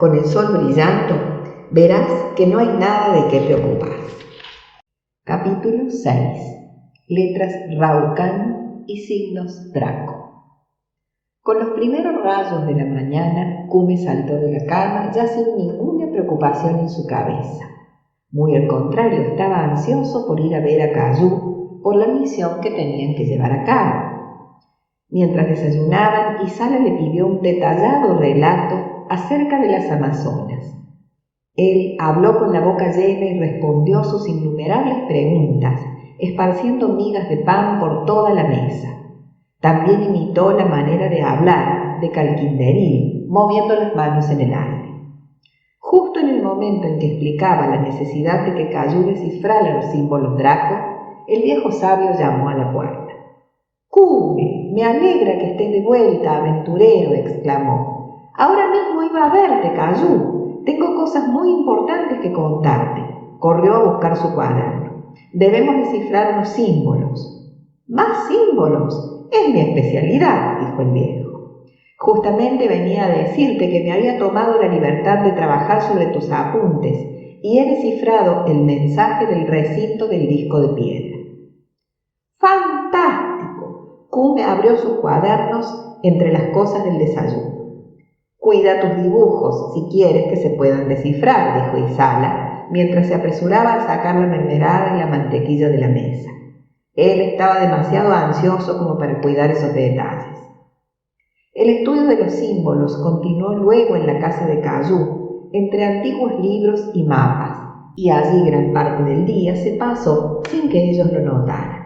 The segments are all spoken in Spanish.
Con el sol brillando, verás que no hay nada de qué preocuparse. Capítulo 6. Letras Raucán y signos Draco. Con los primeros rayos de la mañana, Kume saltó de la cama ya sin ninguna preocupación en su cabeza. Muy al contrario, estaba ansioso por ir a ver a Caillou por la misión que tenían que llevar a cabo. Mientras desayunaban, Isala le pidió un detallado relato acerca de las Amazonas. Él habló con la boca llena y respondió sus innumerables preguntas, esparciendo migas de pan por toda la mesa. También imitó la manera de hablar de Calquinderil, moviendo las manos en el aire. Justo en el momento en que explicaba la necesidad de que Caillou descifrara los símbolos Draco, el viejo sabio llamó a la puerta. «Kume, me alegra que estés de vuelta, aventurero», exclamó. «Ahora mismo iba a verte, Caillou. Tengo cosas muy importantes que contarte». Corrió a buscar su cuaderno. «Debemos descifrar unos símbolos». «¿Más símbolos? Es mi especialidad», dijo el viejo. «Justamente venía a decirte que me había tomado la libertad de trabajar sobre tus apuntes y he descifrado el mensaje del recinto del disco de piedra». «¡Fantástico!». Kume abrió sus cuadernos entre las cosas del desayuno. «Cuida tus dibujos si quieres que se puedan descifrar», dijo Isala, mientras se apresuraba a sacar la mermelada y la mantequilla de la mesa. Él estaba demasiado ansioso como para cuidar esos detalles. El estudio de los símbolos continuó luego en la casa de Caillou, entre antiguos libros y mapas, y allí gran parte del día se pasó sin que ellos lo notaran.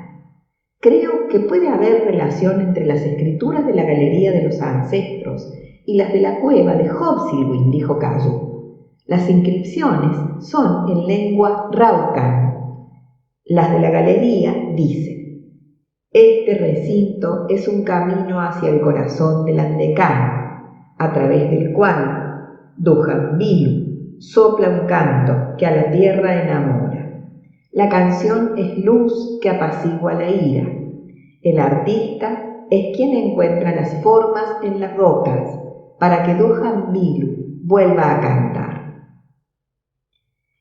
«Creo que puede haber relación entre las escrituras de la Galería de los Ancestros y las de la cueva de Hobsilwyn», dijo Caillou. «Las inscripciones son en lengua Raucán. Las de la galería dicen: este recinto es un camino hacia el corazón del Andecán, a través del cual Dujanbilu sopla un canto que a la tierra enamora. La canción es luz que apacigua la ira. El artista es quien encuentra las formas en las rocas para que Dujanbilu vuelva a cantar».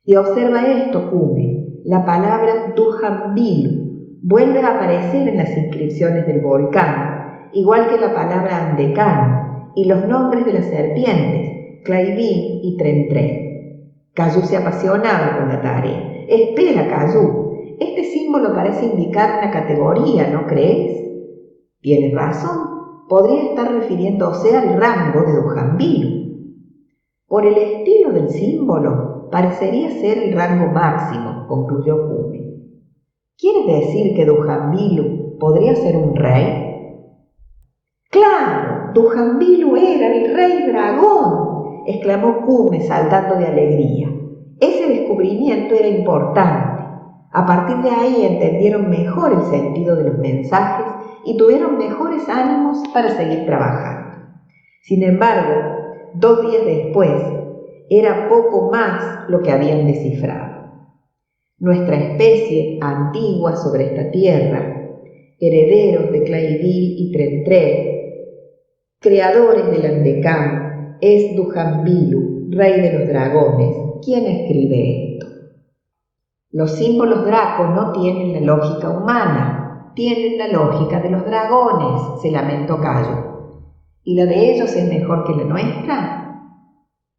Y observa esto, Kume. La palabra Dujanbilu vuelve a aparecer en las inscripciones del volcán, igual que la palabra Andecán y los nombres de las serpientes, Claivin y Trentren. Caillou se apasionaba con la tarea. «Espera, Caillou, este símbolo parece indicar una categoría, ¿no crees?». «Tienes razón, podría estar refiriéndose al rango de Dujanbilu». «Por el estilo del símbolo, parecería ser el rango máximo», concluyó Kume. «¿Quieres decir que Dujanbilu podría ser un rey?». «¡Claro! Dujanbilu era el rey dragón», exclamó Kume saltando de alegría. Ese descubrimiento era importante. A partir de ahí entendieron mejor el sentido de los mensajes y tuvieron mejores ánimos para seguir trabajando. Sin embargo, 2 días después, era poco más lo que habían descifrado. Nuestra especie antigua sobre esta tierra, herederos de Claivin y Trentren, creadores del Andecán, es Dujanbilu, rey de los dragones, quien escribe esto. «Los símbolos Draco no tienen la lógica humana, tienen la lógica de los dragones», se lamentó Caillou. «¿Y la de ellos es mejor que la nuestra?».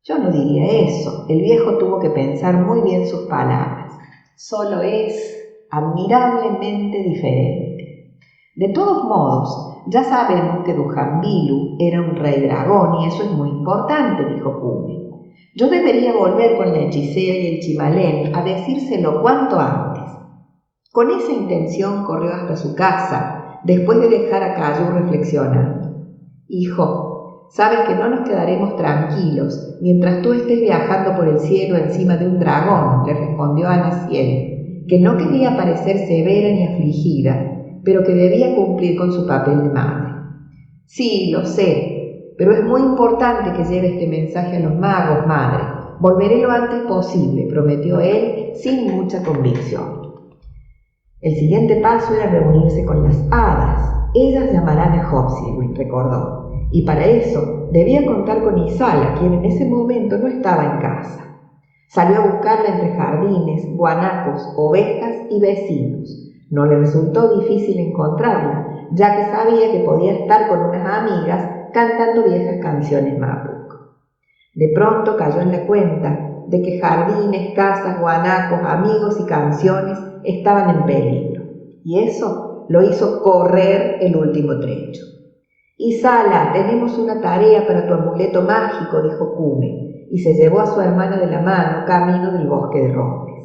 «Yo no diría eso», el viejo tuvo que pensar muy bien sus palabras. «Solo es admirablemente diferente. De todos modos, ya sabemos que Dujanbilu era un rey dragón y eso es muy importante», dijo Kume. «Yo debería volver con la hechicera y el chimalén a decírselo cuanto antes». Con esa intención corrió hasta su casa, después de dejar a Caillou reflexionando. «Hijo, sabes que no nos quedaremos tranquilos mientras tú estés viajando por el cielo encima de un dragón», le respondió Ana Ciel, que no quería parecer severa ni afligida, pero que debía cumplir con su papel de madre. «Sí, lo sé, pero es muy importante que lleve este mensaje a los magos, madre. Volveré lo antes posible», prometió él sin mucha convicción. El siguiente paso era reunirse con las hadas. «Ellas llamarán a Hobsilwyn», recordó, y para eso debía contar con Isala, quien en ese momento no estaba en casa. Salió a buscarla entre jardines, guanacos, ovejas y vecinos. No le resultó difícil encontrarla, ya que sabía que podía estar con unas amigas cantando viejas canciones mapuche. De pronto cayó en la cuenta de que jardines, casas, guanacos, amigos y canciones estaban en peligro, y eso lo hizo correr el último trecho. «Isala, tenemos una tarea para tu amuleto mágico», dijo Kume, y se llevó a su hermana de la mano camino del bosque de robles.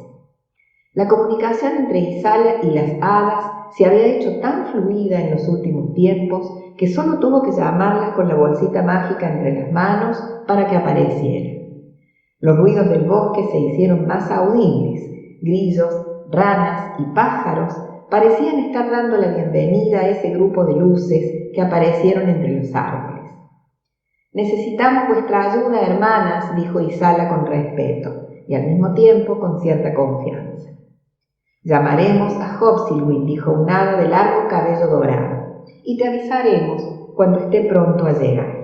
La comunicación entre Isala y las hadas se había hecho tan fluida en los últimos tiempos que solo tuvo que llamarlas con la bolsita mágica entre las manos para que aparecieran. Los ruidos del bosque se hicieron más audibles. Grillos, ranas y pájaros parecían estar dando la bienvenida a ese grupo de luces que aparecieron entre los árboles. «Necesitamos vuestra ayuda, hermanas», dijo Isala con respeto y al mismo tiempo con cierta confianza. «Llamaremos a Hopsilwin», dijo un hada de largo cabello dorado, «y te avisaremos cuando esté pronto a llegar».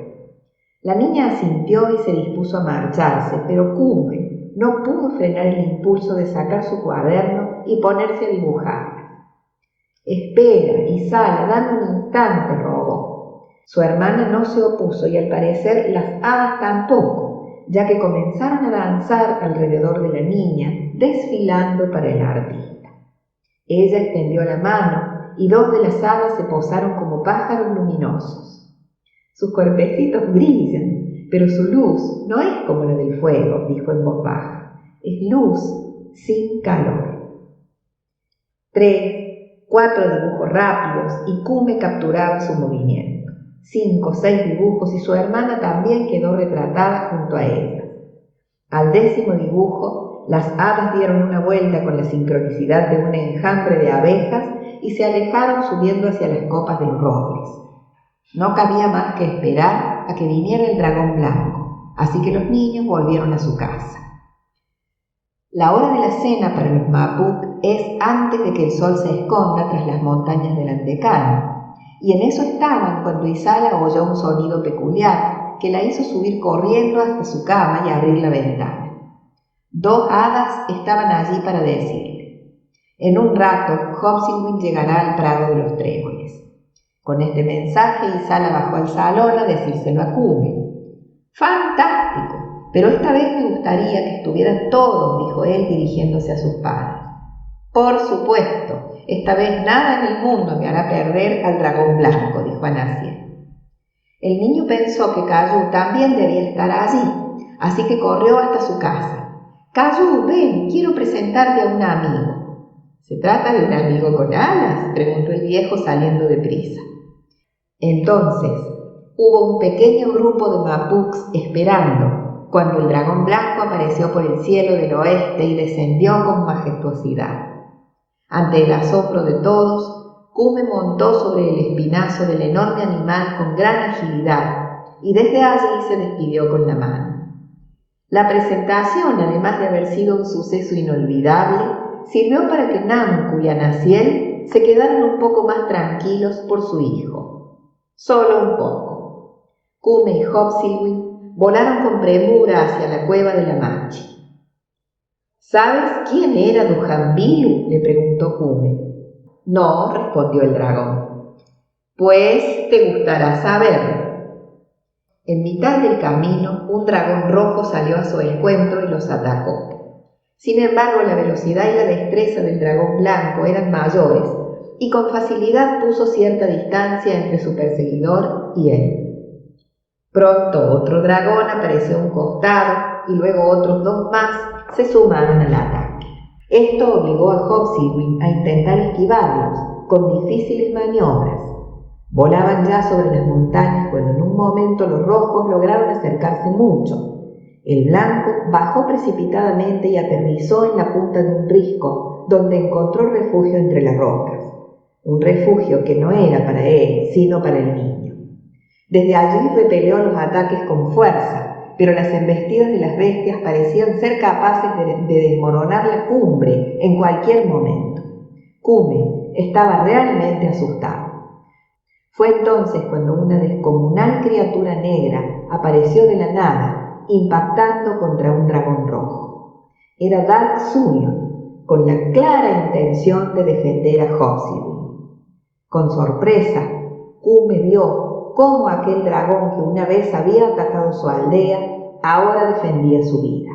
La niña asintió y se dispuso a marcharse, pero Kume no pudo frenar el impulso de sacar su cuaderno y ponerse a dibujar. «Espera, Isala, dame un instante», rogó. Su hermana no se opuso y al parecer las hadas tampoco, ya que comenzaron a danzar alrededor de la niña, desfilando para el artista. Ella extendió la mano y dos de las hadas se posaron como pájaros luminosos. «Sus cuerpecitos brillan, pero su luz no es como la del fuego», dijo en voz baja. «Es luz sin calor». 3, 4 dibujos rápidos y Kume capturaba su movimiento. 5, 6 dibujos y su hermana también quedó retratada junto a ella. Al 10º dibujo, las hadas dieron una vuelta con la sincronicidad de un enjambre de abejas y se alejaron subiendo hacia las copas de los robles. No cabía más que esperar a que viniera el dragón blanco, así que los niños volvieron a su casa. La hora de la cena para los mapuche es antes de que el sol se esconda tras las montañas del Antecano, y en eso estaban cuando Isala oyó un sonido peculiar que la hizo subir corriendo hasta su cama y abrir la ventana. 2 hadas estaban allí para decirle: «En un rato, Hopsilwin llegará al prado de los tréboles». Con este mensaje, Isala bajó al salón a decírselo a Kume. «¡Fantástico! Pero esta vez me gustaría que estuvieran todos», dijo él dirigiéndose a sus padres. «Por supuesto, esta vez nada en el mundo me hará perder al dragón blanco», dijo Anasia. El niño pensó que Cayu también debía estar allí, así que corrió hasta su casa. «Cayu, ven, quiero presentarte a un amigo». «¿Se trata de un amigo con alas?», preguntó el viejo saliendo deprisa. Entonces hubo un pequeño grupo de mapuches esperando cuando el dragón blanco apareció por el cielo del oeste y descendió con majestuosidad. Ante el asombro de todos, Kume montó sobre el espinazo del enorme animal con gran agilidad y desde allí se despidió con la mano. La presentación, además de haber sido un suceso inolvidable, sirvió para que Namku y Anaciel se quedaran un poco más tranquilos por su hijo. Solo un poco. Kume y Hopsilwin volaron con premura hacia la cueva de la Machi. «¿Sabes quién era Dujanbilu?», le preguntó Kume. «No», respondió el dragón. «Pues te gustará saberlo». En mitad del camino, un dragón rojo salió a su encuentro y los atacó. Sin embargo, la velocidad y la destreza del dragón blanco eran mayores, y con facilidad puso cierta distancia entre su perseguidor y él. Pronto otro dragón apareció a un costado y luego otros 2 más se sumaron al ataque. Esto obligó a Hopsilwin a intentar esquivarlos con difíciles maniobras. Volaban ya sobre las montañas cuando en un momento los rojos lograron acercarse mucho. El blanco bajó precipitadamente y aterrizó en la punta de un risco donde encontró refugio entre las rocas. Un refugio que no era para él, sino para el niño. Desde allí repelió los ataques con fuerza, pero las embestidas de las bestias parecían ser capaces de desmoronar la cumbre en cualquier momento. Kume estaba realmente asustado. Fue entonces cuando una descomunal criatura negra apareció de la nada, impactando contra un dragón rojo. Era Dark Surion, con la clara intención de defender a Hobsibawm. Con sorpresa, Kume vio cómo aquel dragón que una vez había atacado su aldea, ahora defendía su vida.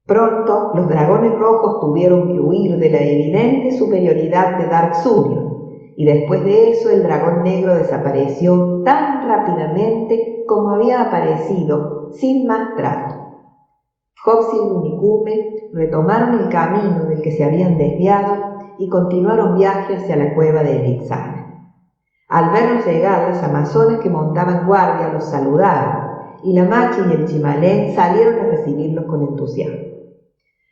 Pronto, los dragones rojos tuvieron que huir de la evidente superioridad de Dark Surion, y después de eso el dragón negro desapareció tan rápidamente como había aparecido, sin más trato. Hobsibawm y Kume retomaron el camino del que se habían desviado y continuaron viaje hacia la cueva de Elixana. Al verlos llegar, las amazonas que montaban guardia los saludaron, y la Machi y el Chimalén salieron a recibirlos con entusiasmo.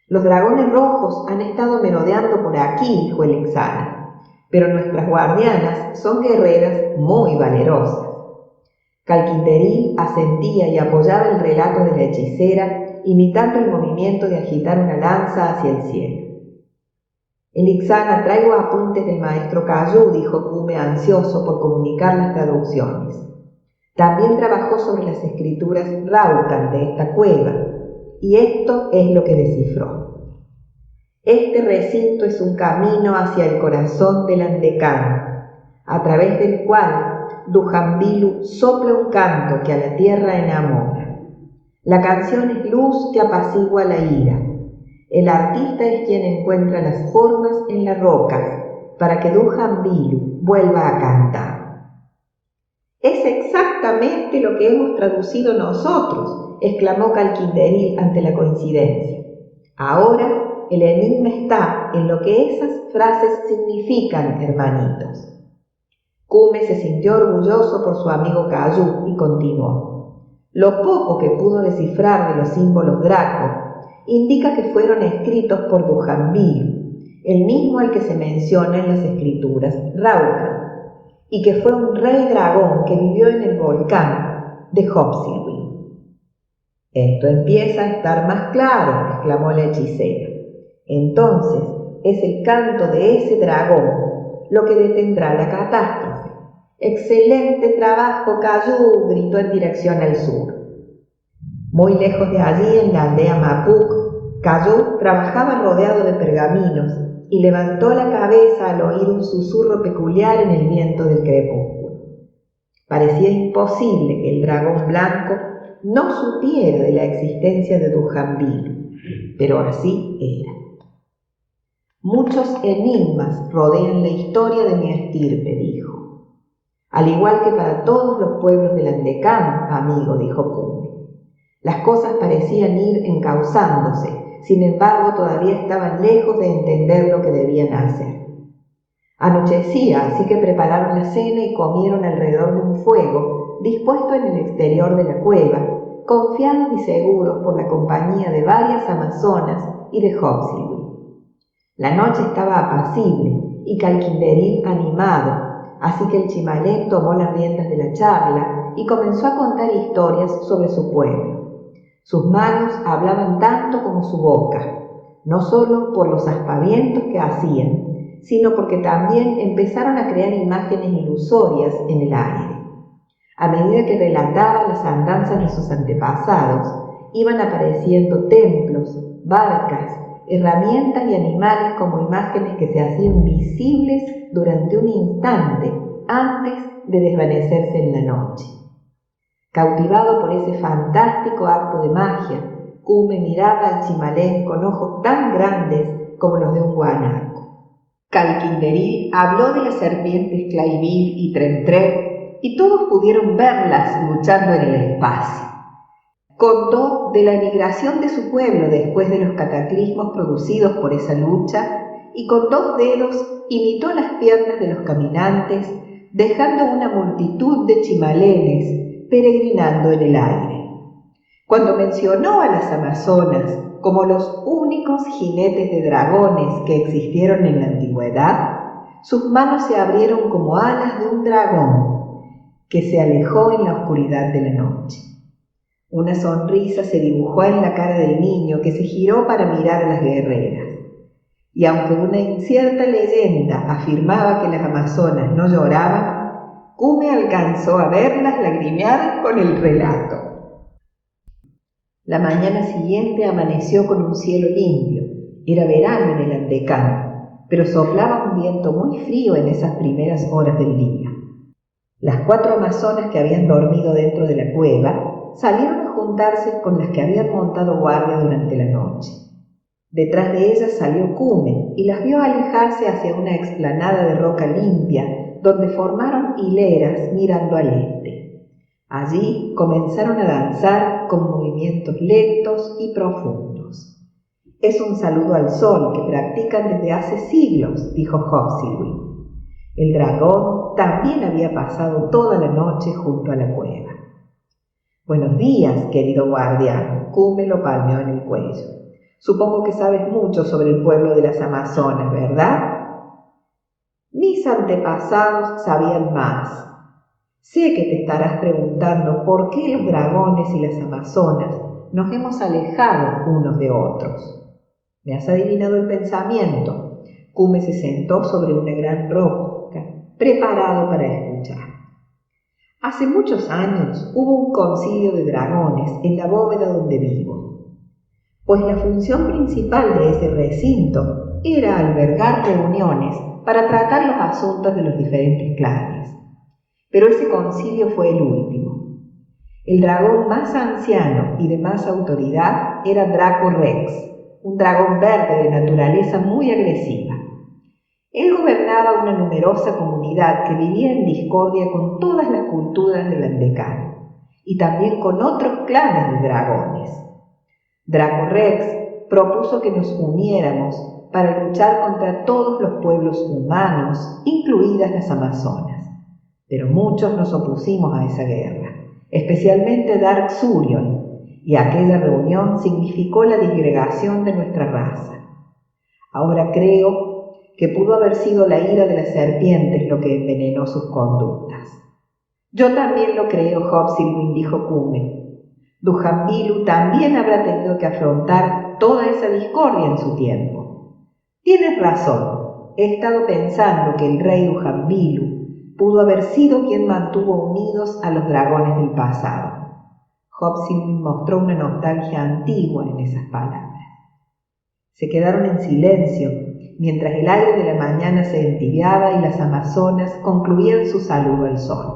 «Los dragones rojos han estado merodeando por aquí», dijo Elixana, «pero nuestras guardianas son guerreras muy valerosas». Calquinteril asentía y apoyaba el relato de la hechicera, imitando el movimiento de agitar una lanza hacia el cielo. «Elixana, traigo apuntes del maestro Cayú», dijo Kume ansioso por comunicar las traducciones. También trabajó sobre las escrituras Raucan de esta cueva, y esto es lo que descifró. «Este recinto es un camino hacia el corazón del Andecán, a través del cual Dujanbilu sopla un canto que a la tierra enamora. La canción es luz que apacigua la ira. El artista es quien encuentra las formas en las rocas para que Dujanbilu vuelva a cantar». «Es exactamente lo que hemos traducido nosotros», exclamó Calquinteril ante la coincidencia. «Ahora el enigma está en lo que esas frases significan, hermanitos». Kume se sintió orgulloso por su amigo Cayú y continuó. «Lo poco que pudo descifrar de los símbolos Draco indica que fueron escritos por Dujanbilu, el mismo al que se menciona en las escrituras Raucan, y que fue un rey dragón que vivió en el volcán de Hobsibawm». «Esto empieza a estar más claro», exclamó la hechicera. «Entonces es el canto de ese dragón lo que detendrá la catástrofe». «¡Excelente trabajo, Cayú!», gritó en dirección al sur. Muy lejos de allí, en la aldea Mapuk, Cayú trabajaba rodeado de pergaminos y levantó la cabeza al oír un susurro peculiar en el viento del crepúsculo. Parecía imposible que el dragón blanco no supiera de la existencia de Dujanbilu, pero así era. «Muchos enigmas rodean la historia de mi estirpe», dijo. «Al igual que para todos los pueblos del Andecán, amigo», dijo Kume. Las cosas parecían ir encauzándose, sin embargo todavía estaban lejos de entender lo que debían hacer. Anochecía, así que prepararon la cena y comieron alrededor de un fuego dispuesto en el exterior de la cueva, confiados y seguros por la compañía de varias amazonas y de Hobsibawm. La noche estaba apacible y Calquinteril animado, así que el Chimalén tomó las riendas de la charla y comenzó a contar historias sobre su pueblo. Sus manos hablaban tanto como su boca, no solo por los aspavientos que hacían, sino porque también empezaron a crear imágenes ilusorias en el aire. A medida que relataban las andanzas de sus antepasados, iban apareciendo templos, barcas, herramientas y animales como imágenes que se hacían visibles durante un instante antes de desvanecerse en la noche. Cautivado por ese fantástico acto de magia, Kume miraba al Chimalén con ojos tan grandes como los de un guanaco. Calquinteril habló de las serpientes Claivil y Trem-Trem, y todos pudieron verlas luchando en el espacio. Contó de la emigración de su pueblo después de los cataclismos producidos por esa lucha, y con 2 dedos imitó las piernas de los caminantes, dejando una multitud de chimalenes peregrinando en el aire. Cuando mencionó a las amazonas como los únicos jinetes de dragones que existieron en la antigüedad, sus manos se abrieron como alas de un dragón que se alejó en la oscuridad de la noche. Una sonrisa se dibujó en la cara del niño, que se giró para mirar a las guerreras. y aunque una incierta leyenda afirmaba que las amazonas no lloraban, Cume alcanzó a verlas lagrimear con el relato. La mañana siguiente amaneció con un cielo limpio. Era verano en el Andecán, pero soplaba un viento muy frío en esas primeras horas del día. Las 4 amazonas que habían dormido dentro de la cueva salieron a juntarse con las que habían montado guardia durante la noche. Detrás de ellas salió Cume y las vio alejarse hacia una explanada de roca limpia, donde formaron hileras mirando al este. Allí comenzaron a danzar con movimientos lentos y profundos. «Es un saludo al sol que practican desde hace siglos», dijo Hobsibawm. El dragón también había pasado toda la noche junto a la cueva. «Buenos días, querido guardián», Cume lo palmeó en el cuello. «Supongo que sabes mucho sobre el pueblo de las amazonas, ¿verdad?» «Mis antepasados sabían más. Sé que te estarás preguntando por qué los dragones y las amazonas nos hemos alejado unos de otros. Me has adivinado el pensamiento». Cume se sentó sobre una gran roca, preparado para escuchar. «Hace muchos años hubo un concilio de dragones en la bóveda donde vivo, pues la función principal de ese recinto era albergar reuniones para tratar los asuntos de los diferentes clanes. Pero ese concilio fue el último. El dragón más anciano y de más autoridad era Draco Rex, un dragón verde de naturaleza muy agresiva. Él gobernaba una numerosa comunidad que vivía en discordia con todas las culturas del Andecán y también con otros clanes de dragones. Draco Rex propuso que nos uniéramos para luchar contra todos los pueblos humanos, incluidas las amazonas. Pero muchos nos opusimos a esa guerra, especialmente Dark Surion, y aquella reunión significó la disgregación de nuestra raza. Ahora creo que pudo haber sido la ira de las serpientes lo que envenenó sus conductas». «Yo también lo creo», Hobsibawm, dijo Cume. «Dujanbilu también habrá tenido que afrontar toda esa discordia en su tiempo». «Tienes razón. He estado pensando que el rey Dujanbilu pudo haber sido quien mantuvo unidos a los dragones del pasado». Hobsibawm mostró una nostalgia antigua en esas palabras. Se quedaron en silencio, mientras el aire de la mañana se entibiaba y las amazonas concluían su saludo al sol.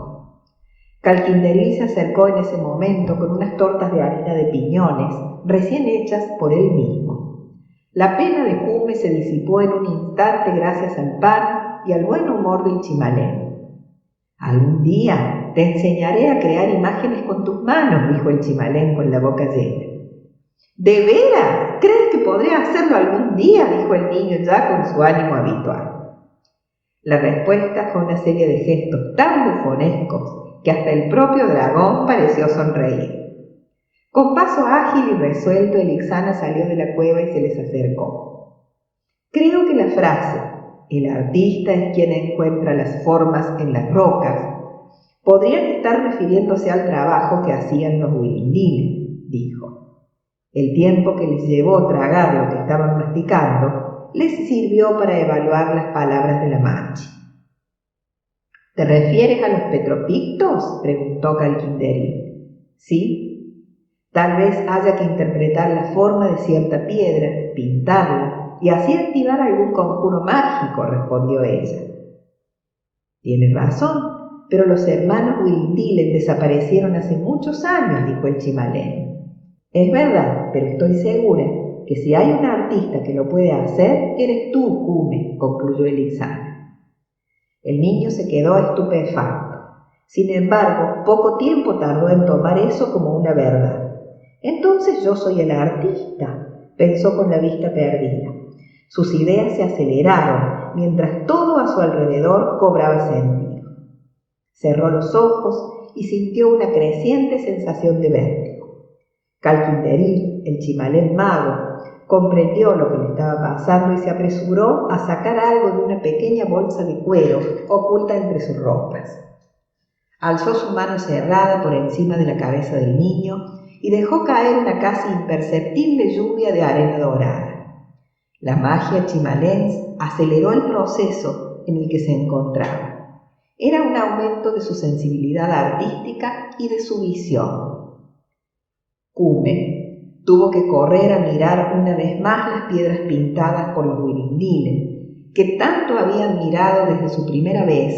Calquinderil se acercó en ese momento con unas tortas de harina de piñones, recién hechas por él mismo. La pena de Cume se disipó en un instante gracias al pan y al buen humor del chimalén. «Algún día te enseñaré a crear imágenes con tus manos», dijo el chimalén con la boca llena. «¿De veras? ¿Crees que podré hacerlo algún día?», dijo el niño ya con su ánimo habitual. La respuesta fue una serie de gestos tan bufonescos que hasta el propio dragón pareció sonreír. Con paso ágil y resuelto, el Ixana salió de la cueva y se les acercó. «Creo que la frase «el artista es quien encuentra las formas en las rocas» podrían estar refiriéndose al trabajo que hacían los Wilindines», dijo. El tiempo que les llevó tragar lo que estaban masticando les sirvió para evaluar las palabras de la Manchi. «¿Te refieres a los petropictos?», preguntó Calquinderil. «Sí. Tal vez haya que interpretar la forma de cierta piedra, pintarla y así activar algún conjuro mágico», respondió ella. «Tienes razón, pero los hermanos Wilindiles desaparecieron hace muchos años», dijo el chimalén. «Es verdad, pero estoy segura que si hay un artista que lo puede hacer, eres tú, Cume», concluyó el Ixana. El niño se quedó estupefacto. Sin embargo, poco tiempo tardó en tomar eso como una verdad. «Entonces yo soy el artista», pensó con la vista perdida. Sus ideas se aceleraron mientras todo a su alrededor cobraba sentido. Cerró los ojos y sintió una creciente sensación de vértigo. Calquinderil, el chimalén mago, comprendió lo que le estaba pasando y se apresuró a sacar algo de una pequeña bolsa de cuero oculta entre sus ropas. Alzó su mano cerrada por encima de la cabeza del niño y dejó caer una casi imperceptible lluvia de arena dorada. La magia chimalense aceleró el proceso en el que se encontraba. Era un aumento de su sensibilidad artística y de su visión. Cume tuvo que correr a mirar una vez más las piedras pintadas por los Huirindiles, que tanto había admirado desde su primera vez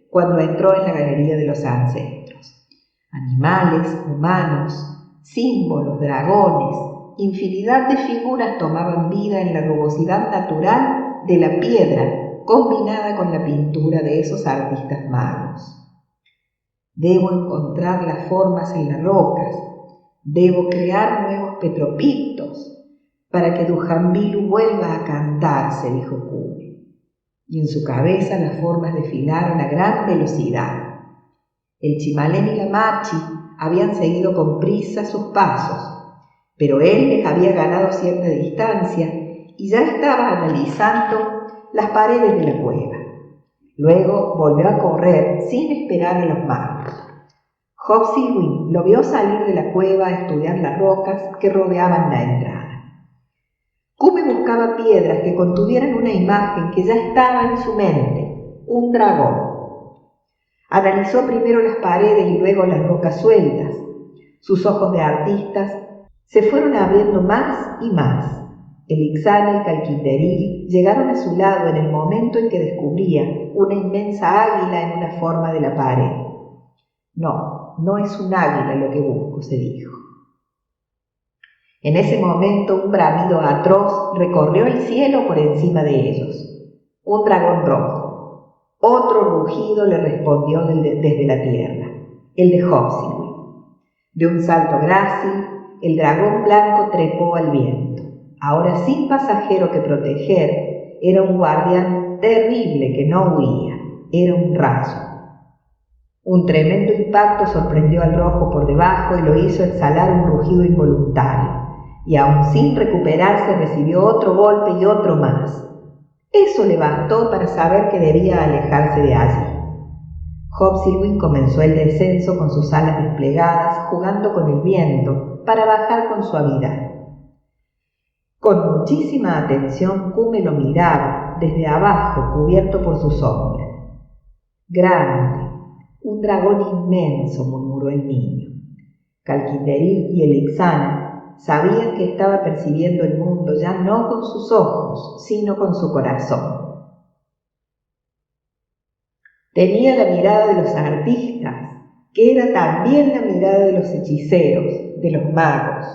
cuando entró en la galería de los ancestros. Animales, humanos, símbolos, dragones, infinidad de figuras tomaban vida en la rugosidad natural de la piedra combinada con la pintura de esos artistas magos. Debo encontrar las formas en las rocas, debo crear nuevos petropictos para que Dujambilu vuelva a cantarse, dijo Cume. Y en su cabeza las formas desfilaron a gran velocidad. El Chimalén y la Machi habían seguido con prisa sus pasos, pero él les había ganado cierta distancia y ya estaba analizando las paredes de la cueva. Luego volvió a correr sin esperar a los magos. Hobsilwin lo vio salir de la cueva a estudiar las rocas que rodeaban la entrada. Cume buscaba piedras que contuvieran una imagen que ya estaba en su mente, un dragón. Analizó primero las paredes y luego las rocas sueltas. Sus ojos de artistas se fueron abriendo más y más. El Ixana y el Calquinderil llegaron a su lado en el momento en que descubría una inmensa águila en una forma de la pared. No, no es un águila lo que busco, se dijo. En ese momento un bramido atroz recorrió el cielo por encima de ellos. Un dragón rojo. Otro rugido le respondió desde la tierra, el de Hobsilwin. De un salto grácil, el dragón blanco trepó al viento. Ahora sin pasajero que proteger, era un guardián terrible que no huía, era un rayo. Un tremendo impacto sorprendió al rojo por debajo y lo hizo exhalar un rugido involuntario, y aun sin recuperarse recibió otro golpe y otro más. Eso le bastó para saber que debía alejarse de allí. Hobsilwin comenzó el descenso con sus alas desplegadas, jugando con el viento para bajar con suavidad. Con muchísima atención Cume lo miraba desde abajo, cubierto por su sombra. Grande, un dragón inmenso, murmuró el niño. Calquinderil y el Ixana sabían que estaba percibiendo el mundo ya no con sus ojos, sino con su corazón. Tenía la mirada de los artistas, que era también la mirada de los hechiceros, de los magos.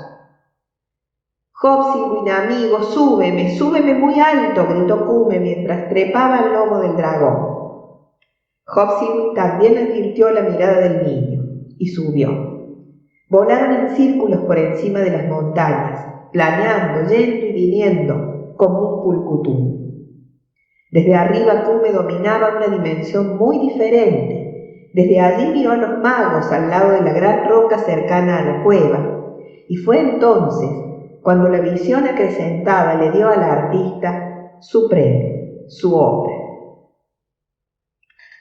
Hobsilwin, amigo, súbeme muy alto, gritó Cume mientras trepaba al lomo del dragón. Hobsilwin también advirtió la mirada del niño y subió. Volaron en círculos por encima de las montañas, planeando, yendo y viniendo, como un pulcutún. Desde arriba Cume dominaba una dimensión muy diferente. Desde allí miró a los magos al lado de la gran roca cercana a la cueva, y fue entonces cuando la visión acrecentada le dio al artista su premio, su obra.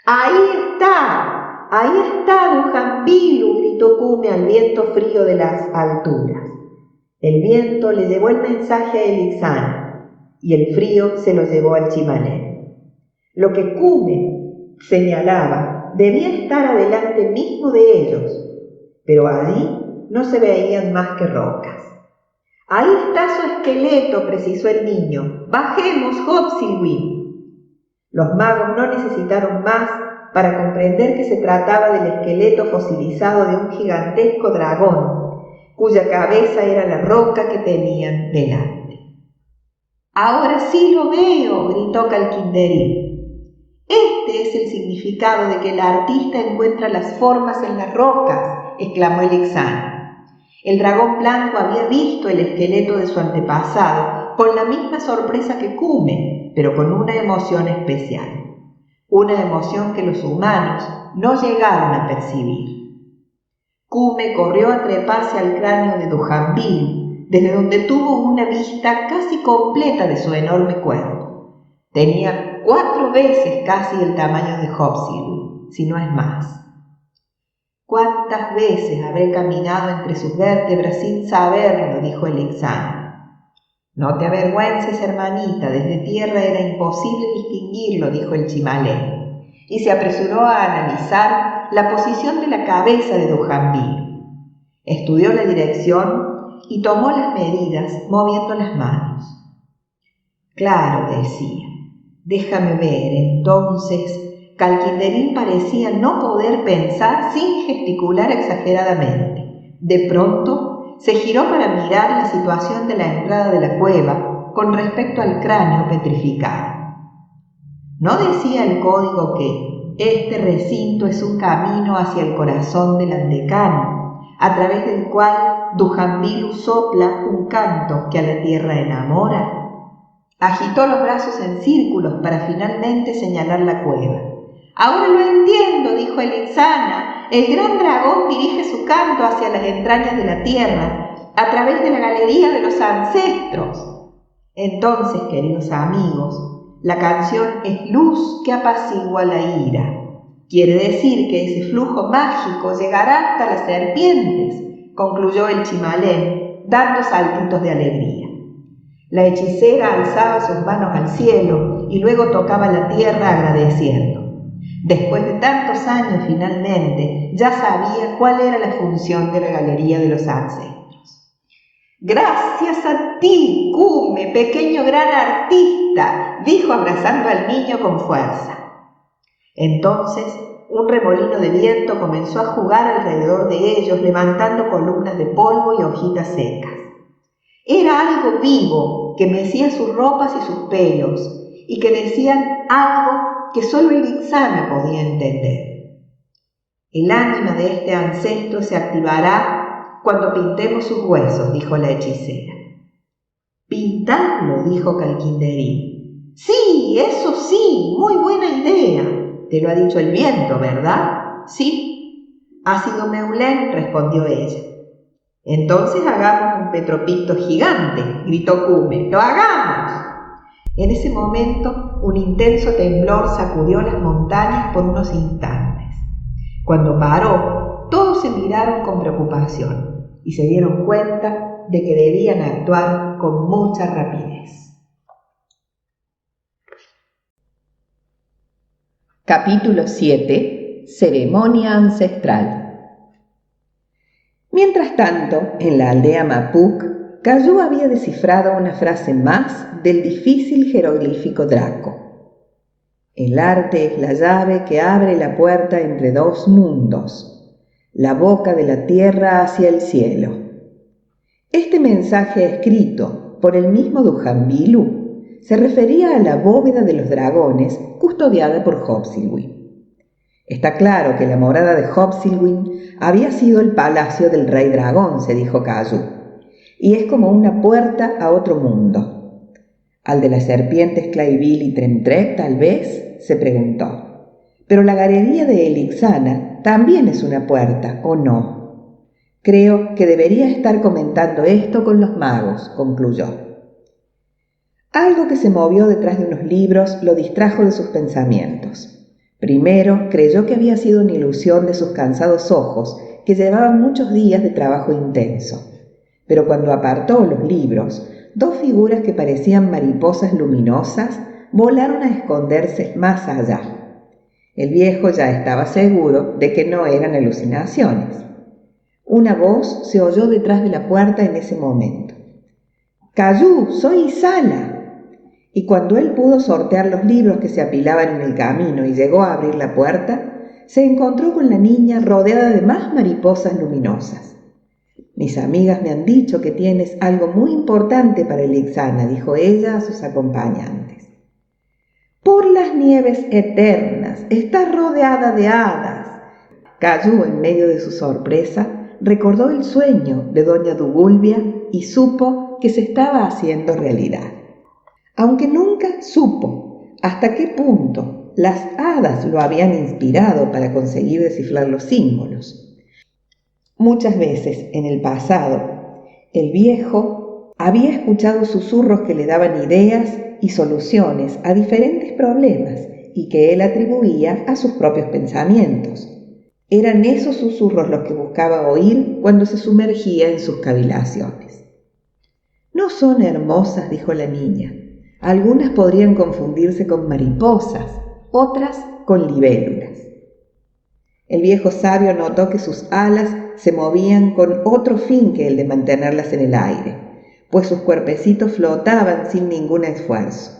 ¡Ahí está, Dujambilu!, gritó Cume al viento frío de las alturas. El viento le llevó el mensaje a el Ixana, y el frío se lo llevó al Chimalén. Lo que Cume señalaba debía estar adelante mismo de ellos, pero allí no se veían más que rocas. ¡Ahí está su esqueleto!, precisó el niño. ¡Bajemos, Hobsilwin! Los magos no necesitaron más para comprender que se trataba del esqueleto fosilizado de un gigantesco dragón, cuya cabeza era la roca que tenían delante. ¡Ahora sí lo veo!, gritó Calquinderil. Este es el significado de que el artista encuentra las formas en las rocas, exclamó el Ixana. El dragón blanco había visto el esqueleto de su antepasado con la misma sorpresa que Cume, pero con una emoción especial. Una emoción que los humanos no llegaron a percibir. Cume corrió a treparse al cráneo de Dujambilu, desde donde tuvo una vista casi completa de su enorme cuerpo. Tenía 4 veces casi el tamaño de Hobsilwin, si no es más. ¿Cuántas veces habré caminado entre sus vértebras sin saberlo?, dijo el Ixana. No te avergüences, hermanita, desde tierra era imposible distinguirlo, dijo el chimalén, y se apresuró a analizar la posición de la cabeza de Dujambil. Estudió la dirección y tomó las medidas moviendo las manos. Claro, decía, déjame ver, entonces. Calquinderín parecía no poder pensar sin gesticular exageradamente. De pronto se giró para mirar la situación de la entrada de la cueva con respecto al cráneo petrificado. ¿No decía el código que este recinto es un camino hacia el corazón del Andecán, a través del cual Dujambilu sopla un canto que a la tierra enamora? Agitó los brazos en círculos para finalmente señalar la cueva. «Ahora lo entiendo», dijo Elixana. «El gran dragón dirige su canto hacia las entrañas de la tierra, a través de la galería de los ancestros». Entonces, queridos amigos, la canción es luz que apacigua la ira. Quiere decir que ese flujo mágico llegará hasta las serpientes, concluyó el chimalén, dando saltitos de alegría. La hechicera alzaba sus manos al cielo y luego tocaba la tierra agradeciendo. Después de tantos años, finalmente, ya sabía cuál era la función de la galería de los ancestros. «Gracias a ti, Cume, pequeño gran artista», dijo abrazando al niño con fuerza. Entonces, un remolino de viento comenzó a jugar alrededor de ellos, levantando columnas de polvo y hojitas secas. Era algo vivo que mecía sus ropas y sus pelos, y que decían algo que solo Elixana podía entender. «El ánima de este ancestro se activará cuando pintemos sus huesos», dijo la hechicera. «Pintarlo», dijo Calquinderín. «Sí, eso sí, muy buena idea. Te lo ha dicho el viento, ¿verdad?» «Sí». «Ha sido Meulén», respondió ella. «Entonces hagamos un petropicto gigante», gritó Cume. «¡Lo hagamos!». En ese momento, un intenso temblor sacudió las montañas por unos instantes. Cuando paró, todos se miraron con preocupación y se dieron cuenta de que debían actuar con mucha rapidez. Capítulo 7. Ceremonia ancestral. Mientras tanto, en la aldea Mapuk, Caillou había descifrado una frase más del difícil jeroglífico Draco. El arte es la llave que abre la puerta entre dos mundos, la boca de la tierra hacia el cielo. Este mensaje escrito por el mismo Dujambilu se refería a la bóveda de los dragones custodiada por Hobsilwyn. Está claro que la morada de Hobsilwyn había sido el palacio del rey dragón, se dijo Caillou, y es como una puerta a otro mundo. ¿Al de las serpientes Clayville y Tremtrek, tal vez?, se preguntó. Pero la galería de Elixana también es una puerta, ¿o no? Creo que debería estar comentando esto con los magos, concluyó. Algo que se movió detrás de unos libros lo distrajo de sus pensamientos. Primero creyó que había sido una ilusión de sus cansados ojos, que llevaban muchos días de trabajo intenso. Pero cuando apartó los libros, dos figuras que parecían mariposas luminosas volaron a esconderse más allá. El viejo ya estaba seguro de que no eran alucinaciones. Una voz se oyó detrás de la puerta en ese momento. «Caillou, soy Isala». Y cuando él pudo sortear los libros que se apilaban en el camino y llegó a abrir la puerta, se encontró con la niña rodeada de más mariposas luminosas. «Mis amigas me han dicho que tienes algo muy importante para Elixana», dijo ella a sus acompañantes. «Por las nieves eternas, estás rodeada de hadas». Caillou, en medio de su sorpresa, recordó el sueño de doña Dugulbia y supo que se estaba haciendo realidad. Aunque nunca supo hasta qué punto las hadas lo habían inspirado para conseguir descifrar los símbolos. Muchas veces en el pasado, el viejo había escuchado susurros que le daban ideas y soluciones a diferentes problemas y que él atribuía a sus propios pensamientos. Eran esos susurros los que buscaba oír cuando se sumergía en sus cavilaciones. No son hermosas, dijo la niña. Algunas podrían confundirse con mariposas, otras con libélulas. El viejo sabio notó que sus alas se movían con otro fin que el de mantenerlas en el aire, pues sus cuerpecitos flotaban sin ningún esfuerzo.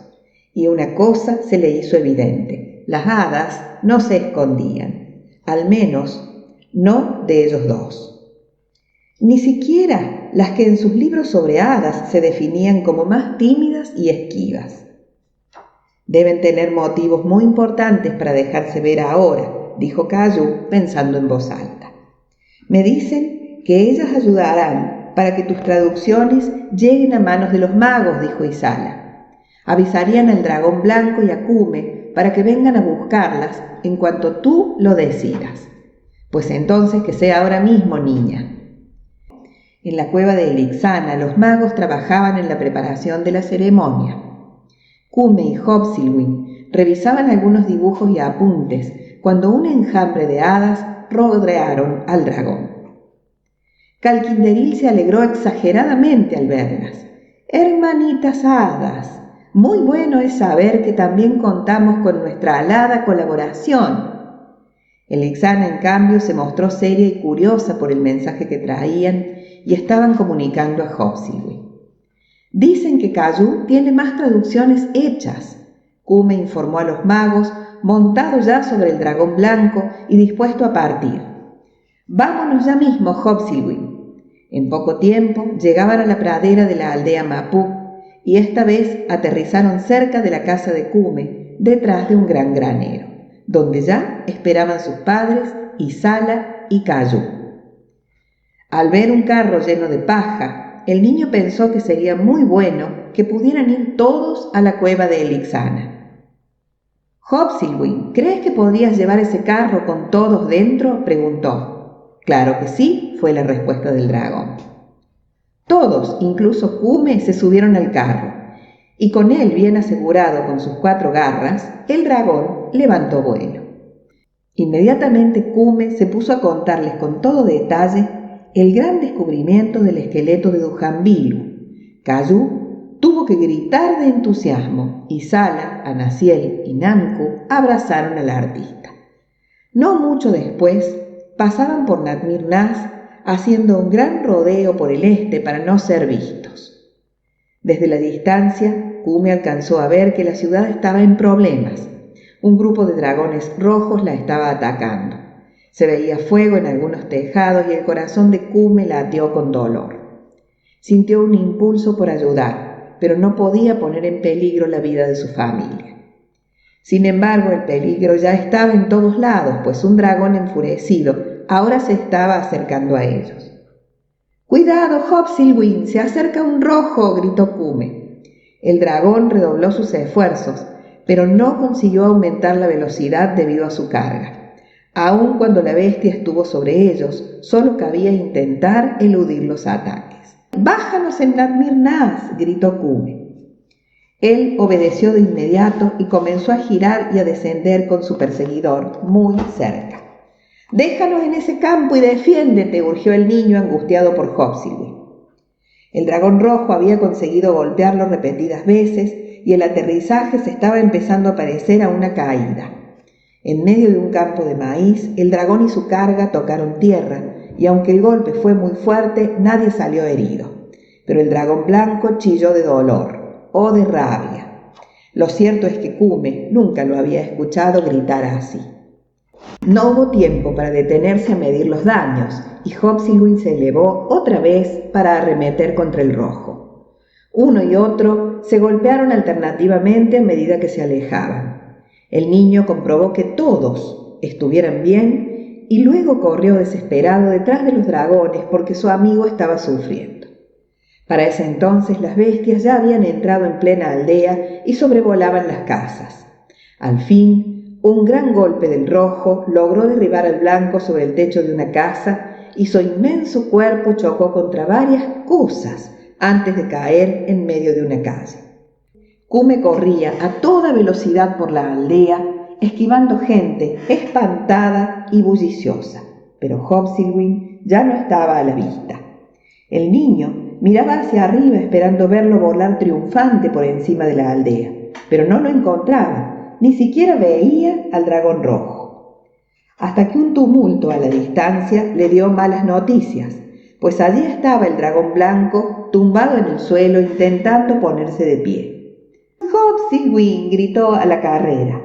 Y una cosa se le hizo evidente: las hadas no se escondían, al menos no de ellos dos. Ni siquiera las que en sus libros sobre hadas se definían como más tímidas y esquivas. Deben tener motivos muy importantes para dejarse ver ahora, dijo Caillou pensando en voz alta. Me dicen que ellas ayudarán para que tus traducciones lleguen a manos de los magos, dijo Isala. Avisarían al dragón blanco y a Cume para que vengan a buscarlas en cuanto tú lo decidas. Pues entonces que sea ahora mismo, niña. En la cueva de Elixana los magos trabajaban en la preparación de la ceremonia. Cume y Hobsilwyn revisaban algunos dibujos y apuntes cuando un enjambre de hadas rodearon al dragón. Calquinderil se alegró exageradamente al verlas. «Hermanitas hadas, muy bueno es saber que también contamos con nuestra alada colaboración». Elixana, en cambio, se mostró seria y curiosa por el mensaje que traían y estaban comunicando a Hobsilwyn. «Dicen que Caillou tiene más traducciones hechas», Cume informó a los magos, montado ya sobre el dragón blanco y dispuesto a partir. «Vámonos ya mismo, Hobsilwyn». En poco tiempo llegaban a la pradera de la aldea Mapuk y esta vez aterrizaron cerca de la casa de Cume, detrás de un gran granero, donde ya esperaban sus padres, Isala y Caillou. Al ver un carro lleno de paja, el niño pensó que sería muy bueno que pudieran ir todos a la cueva de Elixana. «Hobsilwyn, ¿crees que podrías llevar ese carro con todos dentro?», preguntó. «Claro que sí», fue la respuesta del dragón. Todos, incluso Cume, se subieron al carro, y con él bien asegurado con sus 4 garras, el dragón levantó vuelo. Inmediatamente Cume se puso a contarles con todo detalle el gran descubrimiento del esqueleto de Dujambilu. Caillou tuvo que gritar de entusiasmo y Sala, Anaciel y Namku abrazaron al artista. No mucho después pasaban por Natmir Nas haciendo un gran rodeo por el este para no ser vistos. Desde la distancia, Cume alcanzó a ver que la ciudad estaba en problemas. Un grupo de dragones rojos la estaba atacando. Se veía fuego en algunos tejados y el corazón de Cume latió con dolor. Sintió un impulso por ayudar, pero no podía poner en peligro la vida de su familia. Sin embargo, el peligro ya estaba en todos lados, pues un dragón enfurecido ahora se estaba acercando a ellos. «¡Cuidado, Hobsilwyn! ¡Se acerca un rojo!», gritó Cume. El dragón redobló sus esfuerzos, pero no consiguió aumentar la velocidad debido a su carga. Aun cuando la bestia estuvo sobre ellos, solo cabía intentar eludir los ataques. «¡Bájanos en Natmir Nas!», gritó Cume. Él obedeció de inmediato y comenzó a girar y a descender con su perseguidor muy cerca. «Déjanos en ese campo y defiéndete», urgió el niño angustiado por Hobsilwyn. El dragón rojo había conseguido golpearlo repetidas veces y el aterrizaje se estaba empezando a parecer a una caída. En medio de un campo de maíz, el dragón y su carga tocaron tierra, y aunque el golpe fue muy fuerte, nadie salió herido. Pero el dragón blanco chilló de dolor o de rabia. Lo cierto es que Cume nunca lo había escuchado gritar así. No hubo tiempo para detenerse a medir los daños, y Hobsilwyn se elevó otra vez para arremeter contra el rojo. Uno y otro se golpearon alternativamente a medida que se alejaban. El niño comprobó que todos estuvieran bien y luego corrió desesperado detrás de los dragones porque su amigo estaba sufriendo. Para ese entonces las bestias ya habían entrado en plena aldea y sobrevolaban las casas. Al fin, un gran golpe del rojo logró derribar al blanco sobre el techo de una casa y su inmenso cuerpo chocó contra varias cosas antes de caer en medio de una calle. Cume corría a toda velocidad por la aldea, esquivando gente espantada y bulliciosa, pero Hobsilwyn ya no estaba a la vista. El niño miraba hacia arriba esperando verlo volar triunfante por encima de la aldea, pero no lo encontraba, ni siquiera veía al dragón rojo. Hasta que un tumulto a la distancia le dio malas noticias, pues allí estaba el dragón blanco tumbado en el suelo intentando ponerse de pie. «Hopsylwing», gritó a la carrera.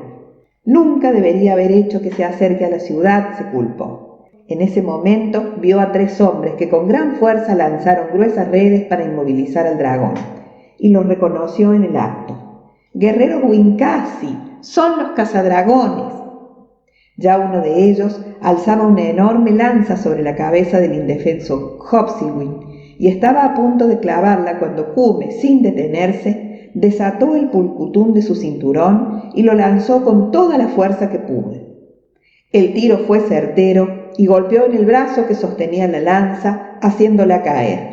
«Nunca debería haber hecho que se acerque a la ciudad», se culpó. En ese momento vio a 3 hombres que con gran fuerza lanzaron gruesas redes para inmovilizar al dragón, y los reconoció en el acto. «Guerreros Wincasi, son los cazadragones». Ya uno de ellos alzaba una enorme lanza sobre la cabeza del indefenso Hopsylwing y estaba a punto de clavarla cuando Cume, sin detenerse, desató el pulcutum de su cinturón y lo lanzó con toda la fuerza que pudo. El tiro fue certero y golpeó en el brazo que sostenía la lanza, haciéndola caer.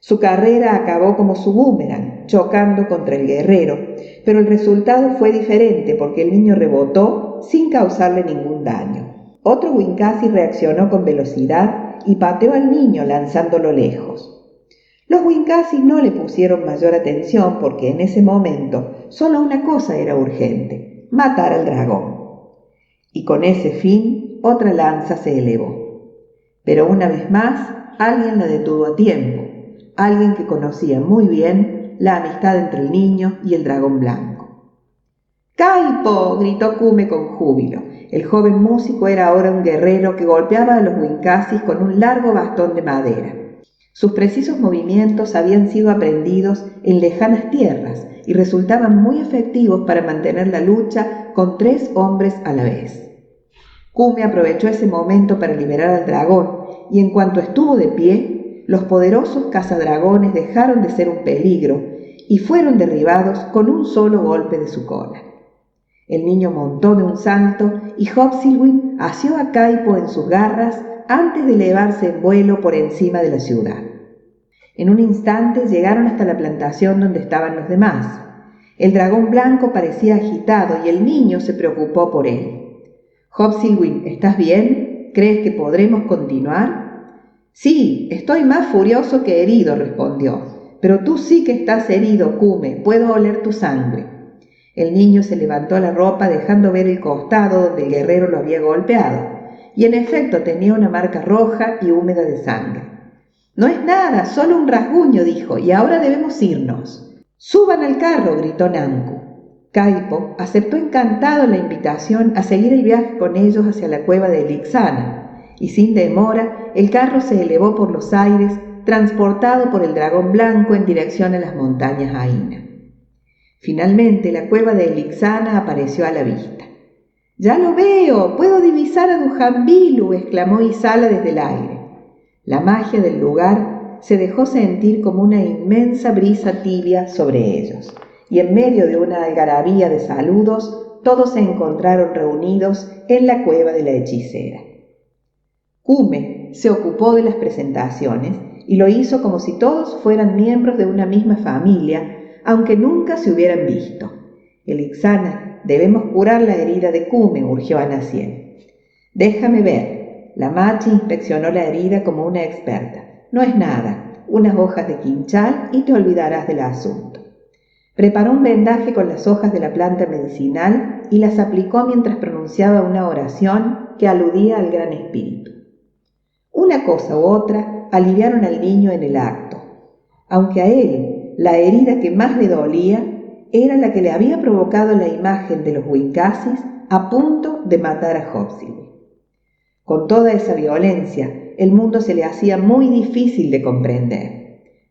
Su carrera acabó como su boomerang, chocando contra el guerrero, pero el resultado fue diferente porque el niño rebotó sin causarle ningún daño. Otro Wincasi reaccionó con velocidad y pateó al niño lanzándolo lejos. Los Wincasi no le pusieron mayor atención porque en ese momento solo una cosa era urgente: matar al dragón. Y con ese fin otra lanza se elevó. Pero una vez más alguien la detuvo a tiempo, alguien que conocía muy bien la amistad entre el niño y el dragón blanco. «¡Kaipo!», gritó Cume con júbilo. El joven músico era ahora un guerrero que golpeaba a los Wincasis con un largo bastón de madera. Sus precisos movimientos habían sido aprendidos en lejanas tierras y resultaban muy efectivos para mantener la lucha con 3 hombres a la vez. Cume aprovechó ese momento para liberar al dragón y en cuanto estuvo de pie, los poderosos cazadragones dejaron de ser un peligro y fueron derribados con un solo golpe de su cola. El niño montó de un salto y Hopsylwing asió a Kaipo en sus garras antes de elevarse en vuelo por encima de la ciudad. En un instante llegaron hasta la plantación donde estaban los demás. El dragón blanco parecía agitado y el niño se preocupó por él. «Hopsylwing, ¿estás bien? ¿Crees que podremos continuar?» «Sí, estoy más furioso que herido», respondió. «Pero tú sí que estás herido, Cume, puedo oler tu sangre». El niño se levantó la ropa dejando ver el costado donde el guerrero lo había golpeado, y en efecto tenía una marca roja y húmeda de sangre. «No es nada, solo un rasguño», dijo, «y ahora debemos irnos». «Suban al carro», gritó Nanku. Kaipo aceptó encantado la invitación a seguir el viaje con ellos hacia la cueva de Elixana, y sin demora el carro se elevó por los aires, transportado por el dragón blanco en dirección a las montañas Aina. Finalmente la cueva de Elixana apareció a la vista. «¡Ya lo veo! ¡Puedo divisar a Dujanbilu!», exclamó Isala desde el aire. La magia del lugar se dejó sentir como una inmensa brisa tibia sobre ellos, y en medio de una algarabía de saludos, todos se encontraron reunidos en la cueva de la hechicera. Cume se ocupó de las presentaciones y lo hizo como si todos fueran miembros de una misma familia, aunque nunca se hubieran visto. «Elixana, debemos curar la herida de Cume», urgió Anaciel. «Déjame ver». La machi inspeccionó la herida como una experta. «No es nada, unas hojas de quinchal y te olvidarás del asunto». Preparó un vendaje con las hojas de la planta medicinal y las aplicó mientras pronunciaba una oración que aludía al Gran Espíritu. Una cosa u otra aliviaron al niño en el acto, aunque a él la herida que más le dolía era la que le había provocado la imagen de los Wincasis a punto de matar a Hopsylwing. Con toda esa violencia, el mundo se le hacía muy difícil de comprender.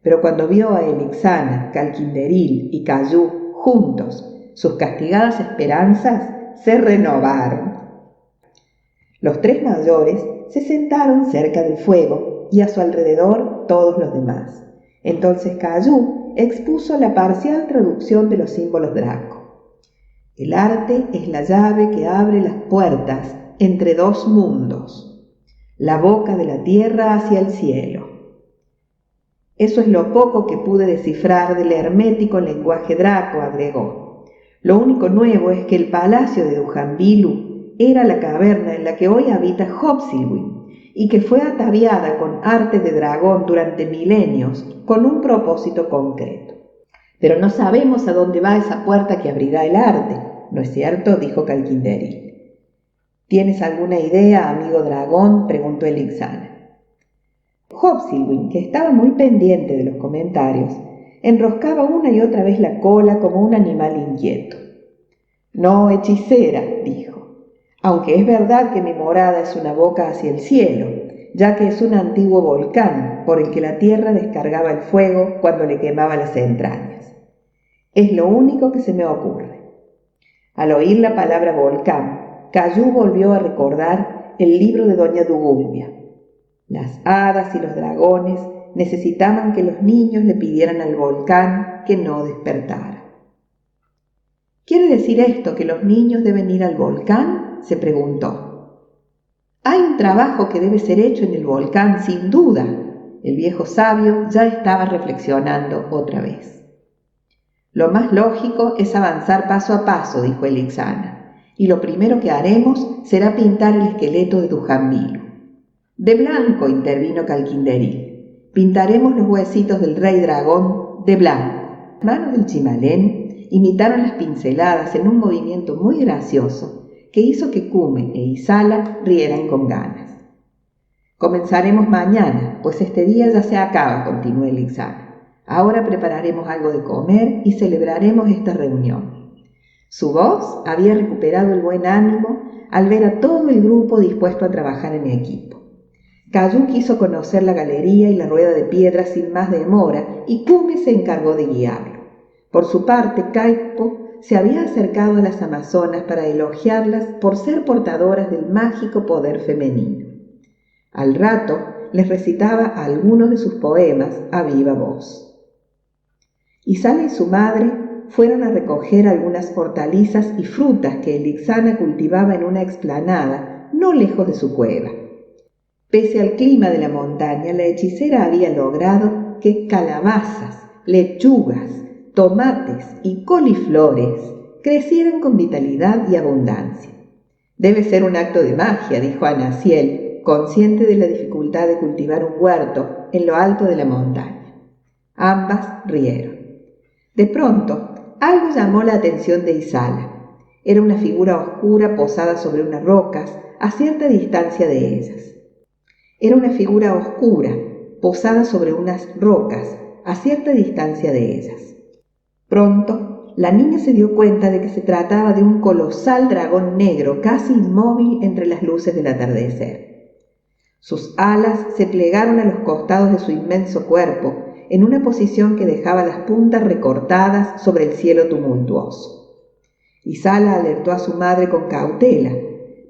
Pero cuando vio a Elixana, Calquinderil y Cayú juntos, sus castigadas esperanzas se renovaron. Los 3 mayores se sentaron cerca del fuego y a su alrededor todos los demás. Entonces Cayú expuso la parcial traducción de los símbolos Draco. «El arte es la llave que abre las puertas entre 2 mundos, la boca de la tierra hacia el cielo». «Eso es lo poco que pude descifrar del hermético lenguaje Draco», agregó. «Lo único nuevo es que el palacio de Dujanbilu era la caverna en la que hoy habita Hopsylwing y que fue ataviada con arte de dragón durante milenios con un propósito concreto. Pero no sabemos a dónde va esa puerta que abrirá el arte, ¿no es cierto?, dijo Calquinderil. ¿Tienes alguna idea, amigo dragón?, preguntó Elixana. Hopsilwin, que estaba muy pendiente de los comentarios, enroscaba una y otra vez la cola como un animal inquieto. No, hechicera, dijo, aunque es verdad que mi morada es una boca hacia el cielo, ya que es un antiguo volcán por el que la tierra descargaba el fuego cuando le quemaba las entrañas. Es lo único que se me ocurre. Al oír la palabra volcán, Cayú volvió a recordar el libro de doña Dugulbia. Las hadas y los dragones necesitaban que los niños le pidieran al volcán que no despertara. ¿Quiere decir esto que los niños deben ir al volcán?, se preguntó. Hay un trabajo que debe ser hecho en el volcán, sin duda. El viejo sabio ya estaba reflexionando otra vez. Lo más lógico es avanzar paso a paso, dijo Elixana, y lo primero que haremos será pintar el esqueleto de Dujambilu. De blanco, intervino Calquinderil. Pintaremos los huesitos del rey dragón de blanco. Las manos del chimalén imitaron las pinceladas en un movimiento muy gracioso que hizo que Cume e Isala rieran con ganas. Comenzaremos mañana, pues este día ya se acaba, continuó Elixana. Ahora prepararemos algo de comer y celebraremos esta reunión. Su voz había recuperado el buen ánimo al ver a todo el grupo dispuesto a trabajar en equipo. Cayú quiso conocer la galería y la rueda de piedra sin más demora y Cume se encargó de guiarlo. Por su parte, Caipo se había acercado a las amazonas para elogiarlas por ser portadoras del mágico poder femenino. Al rato les recitaba algunos de sus poemas a viva voz. Isala y su madre fueron a recoger algunas hortalizas y frutas que Elixana cultivaba en una explanada no lejos de su cueva. Pese al clima de la montaña, la hechicera había logrado que calabazas, lechugas, tomates y coliflores crecieran con vitalidad y abundancia. Debe ser un acto de magia, dijo Anaciel, consciente de la dificultad de cultivar un huerto en lo alto de la montaña. Ambas rieron. De pronto, algo llamó la atención de Isala. Era una figura oscura posada sobre unas rocas a cierta distancia de ellas. Era una figura oscura posada sobre unas rocas a cierta distancia de ellas. Pronto, la niña se dio cuenta de que se trataba de un colosal dragón negro casi inmóvil entre las luces del atardecer. Sus alas se plegaron a los costados de su inmenso cuerpo, en una posición que dejaba las puntas recortadas sobre el cielo tumultuoso. Isala alertó a su madre con cautela,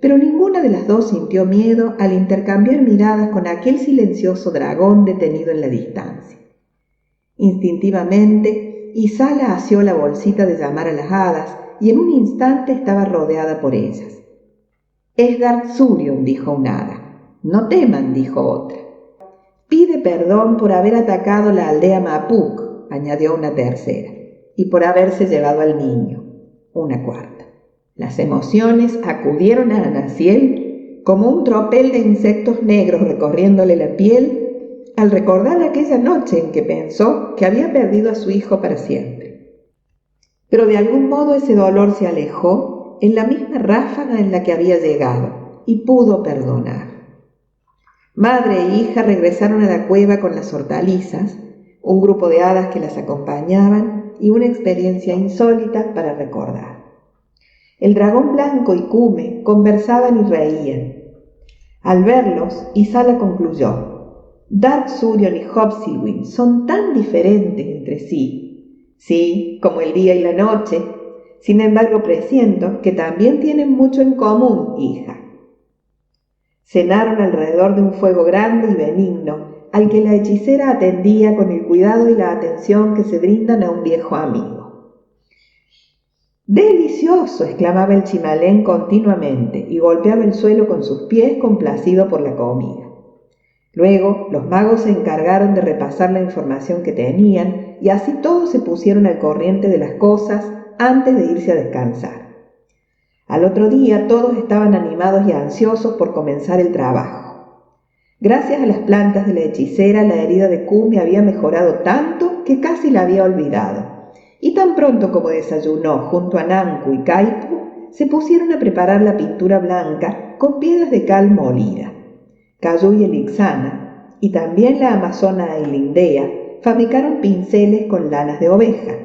pero ninguna de las dos sintió miedo al intercambiar miradas con aquel silencioso dragón detenido en la distancia. Instintivamente, Isala asió la bolsita de llamar a las hadas y en un instante estaba rodeada por ellas. «Es Dark Surion», dijo una hada. «No teman», dijo otra. «Pide perdón por haber atacado la aldea Mapuk», añadió una tercera, «y por haberse llevado al niño», una cuarta. Las emociones acudieron a Anaciel como un tropel de insectos negros recorriéndole la piel al recordar aquella noche en que pensó que había perdido a su hijo para siempre. Pero de algún modo ese dolor se alejó en la misma ráfaga en la que había llegado y pudo perdonar. Madre e hija regresaron a la cueva con las hortalizas, un grupo de hadas que las acompañaban y una experiencia insólita para recordar. El dragón blanco y Cume conversaban y reían. Al verlos, Isala concluyó: Dark Surion y Hopsilwin son tan diferentes entre sí. Sí, como el día y la noche. Sin embargo, presiento que también tienen mucho en común, hija. Cenaron alrededor de un fuego grande y benigno, al que la hechicera atendía con el cuidado y la atención que se brindan a un viejo amigo. ¡Delicioso!, exclamaba el chimalén continuamente y golpeaba el suelo con sus pies complacido por la comida. Luego, los magos se encargaron de repasar la información que tenían y así todos se pusieron al corriente de las cosas antes de irse a descansar. Al otro día todos estaban animados y ansiosos por comenzar el trabajo. Gracias a las plantas de la hechicera, la herida de Kume había mejorado tanto que casi la había olvidado. Y tan pronto como desayunó junto a Nanku y Kaipu, se pusieron a preparar la pintura blanca con piedras de cal molida. Cayu y Elixana, y también la amazona Ailindea, fabricaron pinceles con lanas de oveja.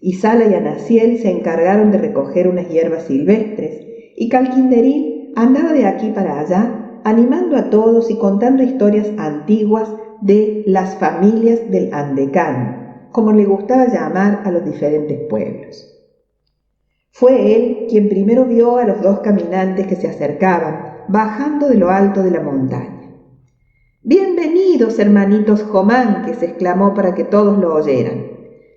Isala y Anaciel se encargaron de recoger unas hierbas silvestres, y Calquinderil andaba de aquí para allá, animando a todos y contando historias antiguas de las familias del Andecán, como le gustaba llamar a los diferentes pueblos. Fue él quien primero vio a los dos caminantes que se acercaban, bajando de lo alto de la montaña. «¡Bienvenidos, hermanitos Jomanques!», exclamó para que todos lo oyeran.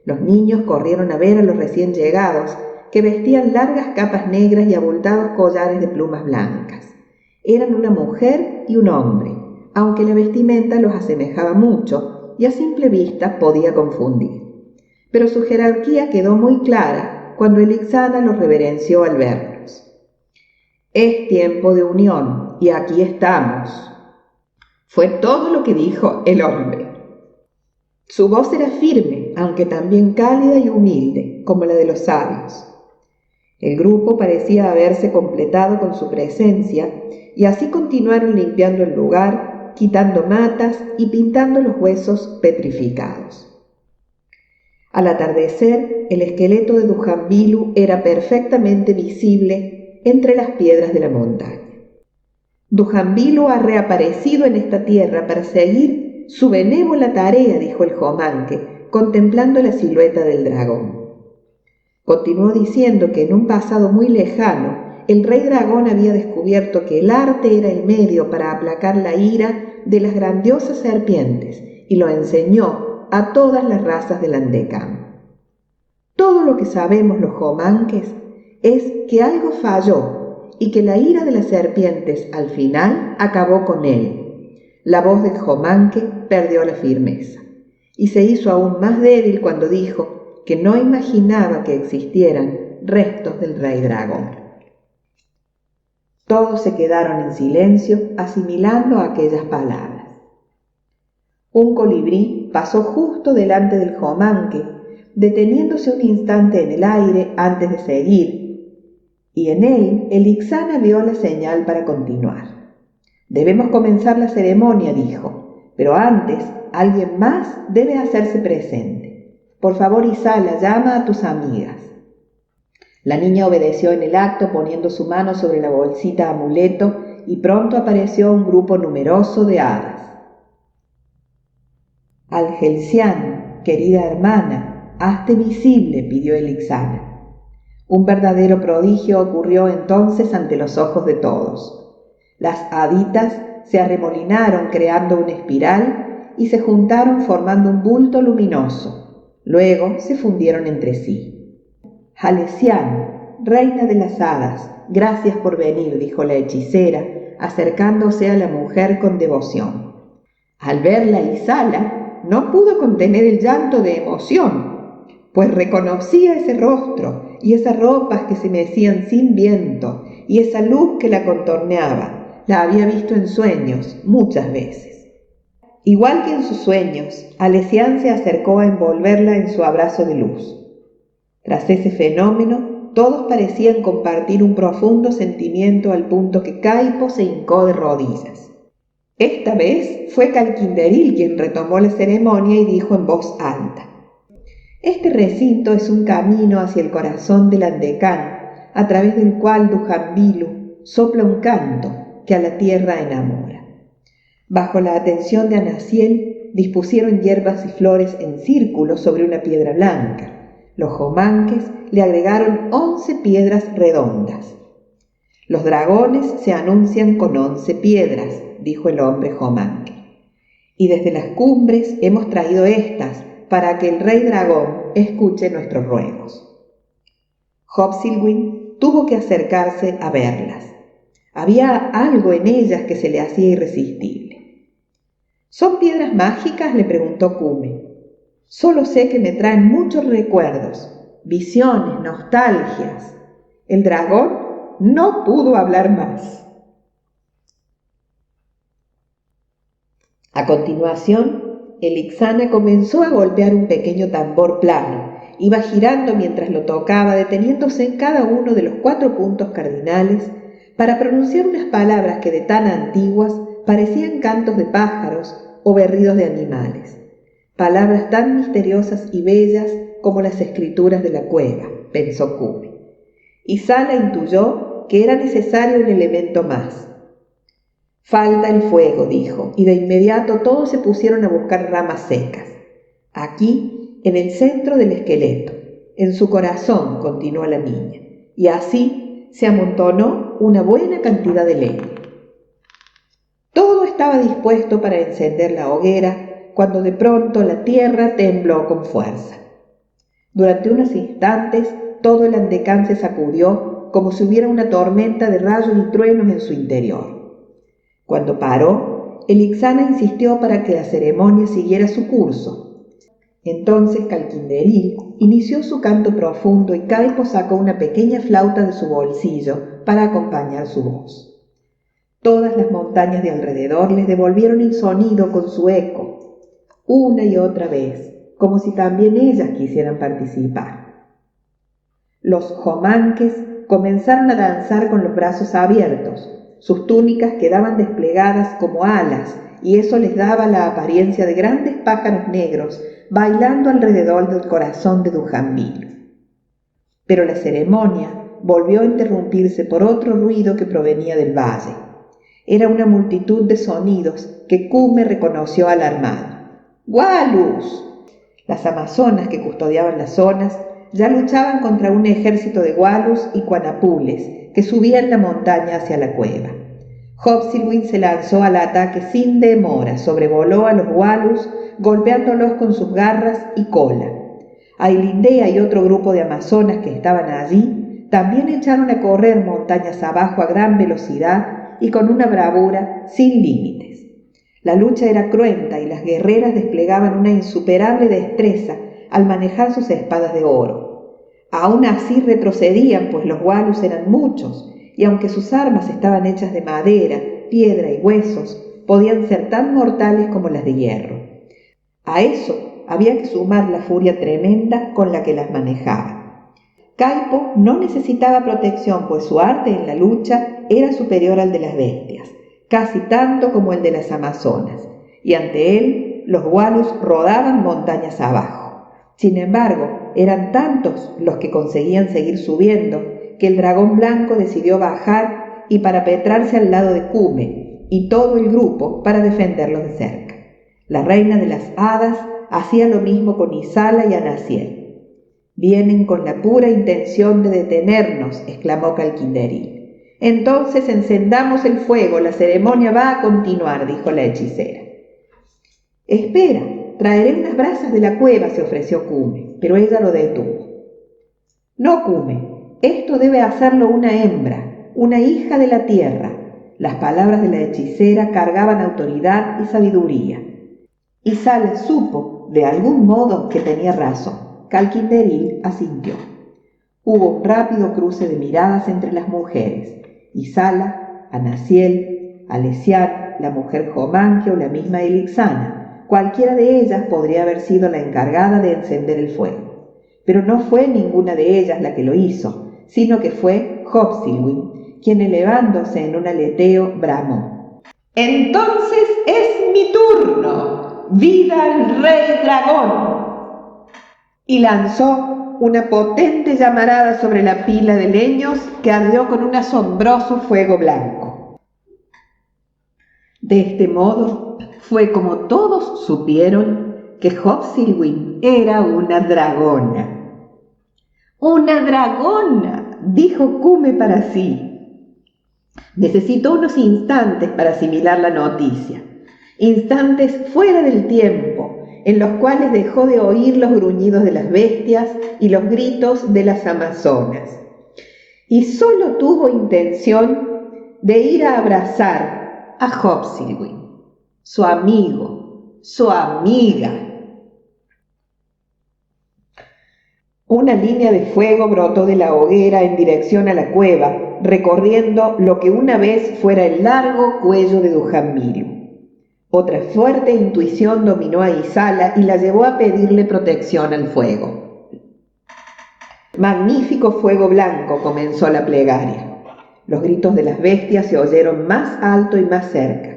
Los niños corrieron a ver a los recién llegados, que vestían largas capas negras y abultados collares de plumas blancas. Eran una mujer y un hombre, aunque la vestimenta los asemejaba mucho y a simple vista podía confundir. Pero su jerarquía quedó muy clara cuando Elixana los reverenció al verlos. «Es tiempo de unión y aquí estamos», fue todo lo que dijo el hombre. Su voz era firme, aunque también cálida y humilde, como la de los sabios. El grupo parecía haberse completado con su presencia, y así continuaron limpiando el lugar, quitando matas y pintando los huesos petrificados. Al atardecer, el esqueleto de Dujambilu era perfectamente visible entre las piedras de la montaña. «Dujambilu ha reaparecido en esta tierra para seguir su benévola tarea», dijo el Jomanque, contemplando la silueta del dragón. Continuó diciendo que en un pasado muy lejano, el rey dragón había descubierto que el arte era el medio para aplacar la ira de las grandiosas serpientes y lo enseñó a todas las razas del Andecán. Todo lo que sabemos los Jomanques es que algo falló y que la ira de las serpientes al final acabó con él. La voz del Jomanque perdió la firmeza y se hizo aún más débil cuando dijo que no imaginaba que existieran restos del rey dragón. Todos se quedaron en silencio asimilando aquellas palabras. Un colibrí pasó justo delante del Jomanque, deteniéndose un instante en el aire antes de seguir, y en él Elixana vio la señal para continuar. «Debemos comenzar la ceremonia», dijo, «pero antes alguien más debe hacerse presente. Por favor, Isala, llama a tus amigas». La niña obedeció en el acto poniendo su mano sobre la bolsita amuleto y pronto apareció un grupo numeroso de hadas. «Algelcián, querida hermana, hazte visible», pidió Elixana. Un verdadero prodigio ocurrió entonces ante los ojos de todos. Las haditas se arremolinaron creando una espiral y se juntaron formando un bulto luminoso. Luego se fundieron entre sí. «Jalesián, reina de las hadas, gracias por venir», dijo la hechicera, acercándose a la mujer con devoción. Al verla Isala no pudo contener el llanto de emoción, pues reconocía ese rostro y esas ropas que se mecían sin viento y esa luz que la contorneaba. La había visto en sueños muchas veces. Igual que en sus sueños, Alesián se acercó a envolverla en su abrazo de luz. Tras ese fenómeno, todos parecían compartir un profundo sentimiento al punto que Kaipo se hincó de rodillas. Esta vez fue Calquinderil quien retomó la ceremonia y dijo en voz alta: «Este recinto es un camino hacia el corazón del Andecán, a través del cual Dujambilu sopla un canto que a la tierra enamora». Bajo la atención de Anaciel, dispusieron hierbas y flores en círculo sobre una piedra blanca. Los Jomanques le agregaron 11 piedras redondas. «Los dragones se anuncian con 11 piedras», dijo el hombre Jomanque. «Y desde las cumbres hemos traído estas, para que el rey dragón escuche nuestros ruegos». Hobsilwin tuvo que acercarse a verlas. Había algo en ellas que se le hacía irresistible. «¿Son piedras mágicas?», le preguntó Kume. «Solo sé que me traen muchos recuerdos, visiones, nostalgias». El dragón no pudo hablar más. A continuación, el Ixana comenzó a golpear un pequeño tambor plano. Iba girando mientras lo tocaba, deteniéndose en cada uno de los 4 puntos cardinales para pronunciar unas palabras que de tan antiguas parecían cantos de pájaros o berridos de animales. Palabras tan misteriosas y bellas como las escrituras de la cueva, pensó Kume. Y Sala intuyó que era necesario un elemento más. Falta el fuego, dijo, y de inmediato todos se pusieron a buscar ramas secas. Aquí, en el centro del esqueleto, en su corazón, continuó la niña, y así se amontonó una buena cantidad de leña. Todo estaba dispuesto para encender la hoguera, cuando de pronto la tierra tembló con fuerza. Durante unos instantes, todo el andecán se sacudió como si hubiera una tormenta de rayos y truenos en su interior. Cuando paró, el Ixana insistió para que la ceremonia siguiera su curso. Entonces Calquinderil inició su canto profundo y Kaipo sacó una pequeña flauta de su bolsillo para acompañar su voz. Todas las montañas de alrededor les devolvieron el sonido con su eco, una y otra vez, como si también ellas quisieran participar. Los jomanques comenzaron a danzar con los brazos abiertos. Sus túnicas quedaban desplegadas como alas, y eso les daba la apariencia de grandes pájaros negros bailando alrededor del corazón de Dujamil. Pero la ceremonia volvió a interrumpirse por otro ruido que provenía del valle. Era una multitud de sonidos que Kume reconoció alarmado. ¡Gualus! Las amazonas que custodiaban las zonas ya luchaban contra un ejército de gualus y cuanapules que subían la montaña hacia la cueva. Hopsilwin se lanzó al ataque sin demora, sobrevoló a los gualus, golpeándolos con sus garras y cola. Ailindea y otro grupo de amazonas que estaban allí también echaron a correr montañas abajo a gran velocidad y con una bravura sin límites. La lucha era cruenta y las guerreras desplegaban una insuperable destreza al manejar sus espadas de oro. Aún así retrocedían, pues los gualus eran muchos, y aunque sus armas estaban hechas de madera, piedra y huesos, podían ser tan mortales como las de hierro. A eso había que sumar la furia tremenda con la que las manejaba. Kaipo no necesitaba protección, pues su arte en la lucha era superior al de las bestias, casi tanto como el de las amazonas, y ante él los gualus rodaban montañas abajo. Sin embargo, eran tantos los que conseguían seguir subiendo que el dragón blanco decidió bajar y parapetrarse al lado de Kume y todo el grupo para defenderlos de cerca. La reina de las hadas hacía lo mismo con Isala y Anaciel. «Vienen con la pura intención de detenernos», exclamó Calquinderil. «Entonces encendamos el fuego, la ceremonia va a continuar», dijo la hechicera. «Espera, traeré unas brasas de la cueva», se ofreció Kume, pero ella lo detuvo. «No, Kume, esto debe hacerlo una hembra, una hija de la tierra». Las palabras de la hechicera cargaban autoridad y sabiduría. Isala supo, de algún modo, que tenía razón. Calquinderil asintió. Hubo un rápido cruce de miradas entre las mujeres. Isala, Anaciel, Alesian, la mujer Jomanque o la misma Elixana. Cualquiera de ellas podría haber sido la encargada de encender el fuego. Pero no fue ninguna de ellas la que lo hizo, sino que fue Hopsilwin, quien elevándose en un aleteo bramó. «Entonces es mi turno. ¡Viva el rey dragón!» Y lanzó una potente llamarada sobre la pila de leños que ardió con un asombroso fuego blanco. De este modo fue como todos supieron que Hopsilwin era una dragona. «¡Una dragona!», dijo Kume para sí. Necesitó unos instantes para asimilar la noticia, instantes fuera del tiempo, en los cuales dejó de oír los gruñidos de las bestias y los gritos de las amazonas. Y solo tuvo intención de ir a abrazar a Hopsilwin, su amigo, su amiga. Una línea de fuego brotó de la hoguera en dirección a la cueva, recorriendo lo que una vez fuera el largo cuello de Dujamil. Otra fuerte intuición dominó a Isala y la llevó a pedirle protección al fuego. Magnífico fuego blanco, comenzó la plegaria. Los gritos de las bestias se oyeron más alto y más cerca,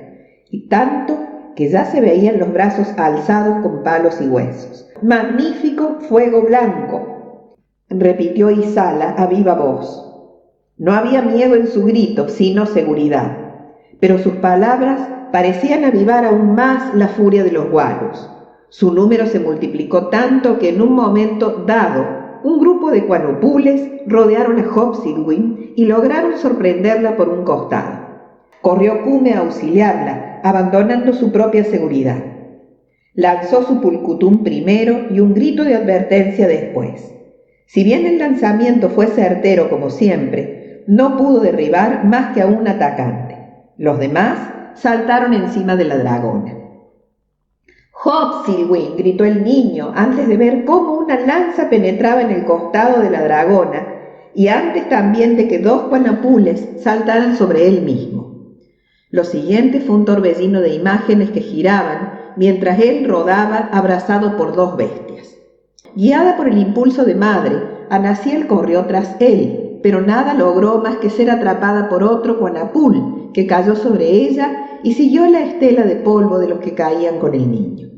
y tanto que ya se veían los brazos alzados con palos y huesos. Magnífico fuego blanco, repitió Isala a viva voz. No había miedo en su grito, sino seguridad, pero sus palabras parecían avivar aún más la furia de los gualos. Su número se multiplicó tanto que en un momento dado, un grupo de cuanopules rodearon a Hobsibawin y lograron sorprenderla por un costado. Corrió Cume a auxiliarla, abandonando su propia seguridad. Lanzó su pulcutum primero y un grito de advertencia después. Si bien el lanzamiento fue certero como siempre, no pudo derribar más que a un atacante. Los demás saltaron encima de la dragona. «Hobsibawin», gritó el niño, antes de ver cómo una lanza penetraba en el costado de la dragona y antes también de que dos guanapules saltaran sobre él mismo. Lo siguiente fue un torbellino de imágenes que giraban mientras él rodaba abrazado por dos bestias. Guiada por el impulso de madre, Anaciel corrió tras él, pero nada logró más que ser atrapada por otro guanapul que cayó sobre ella y siguió la estela de polvo de los que caían con el niño.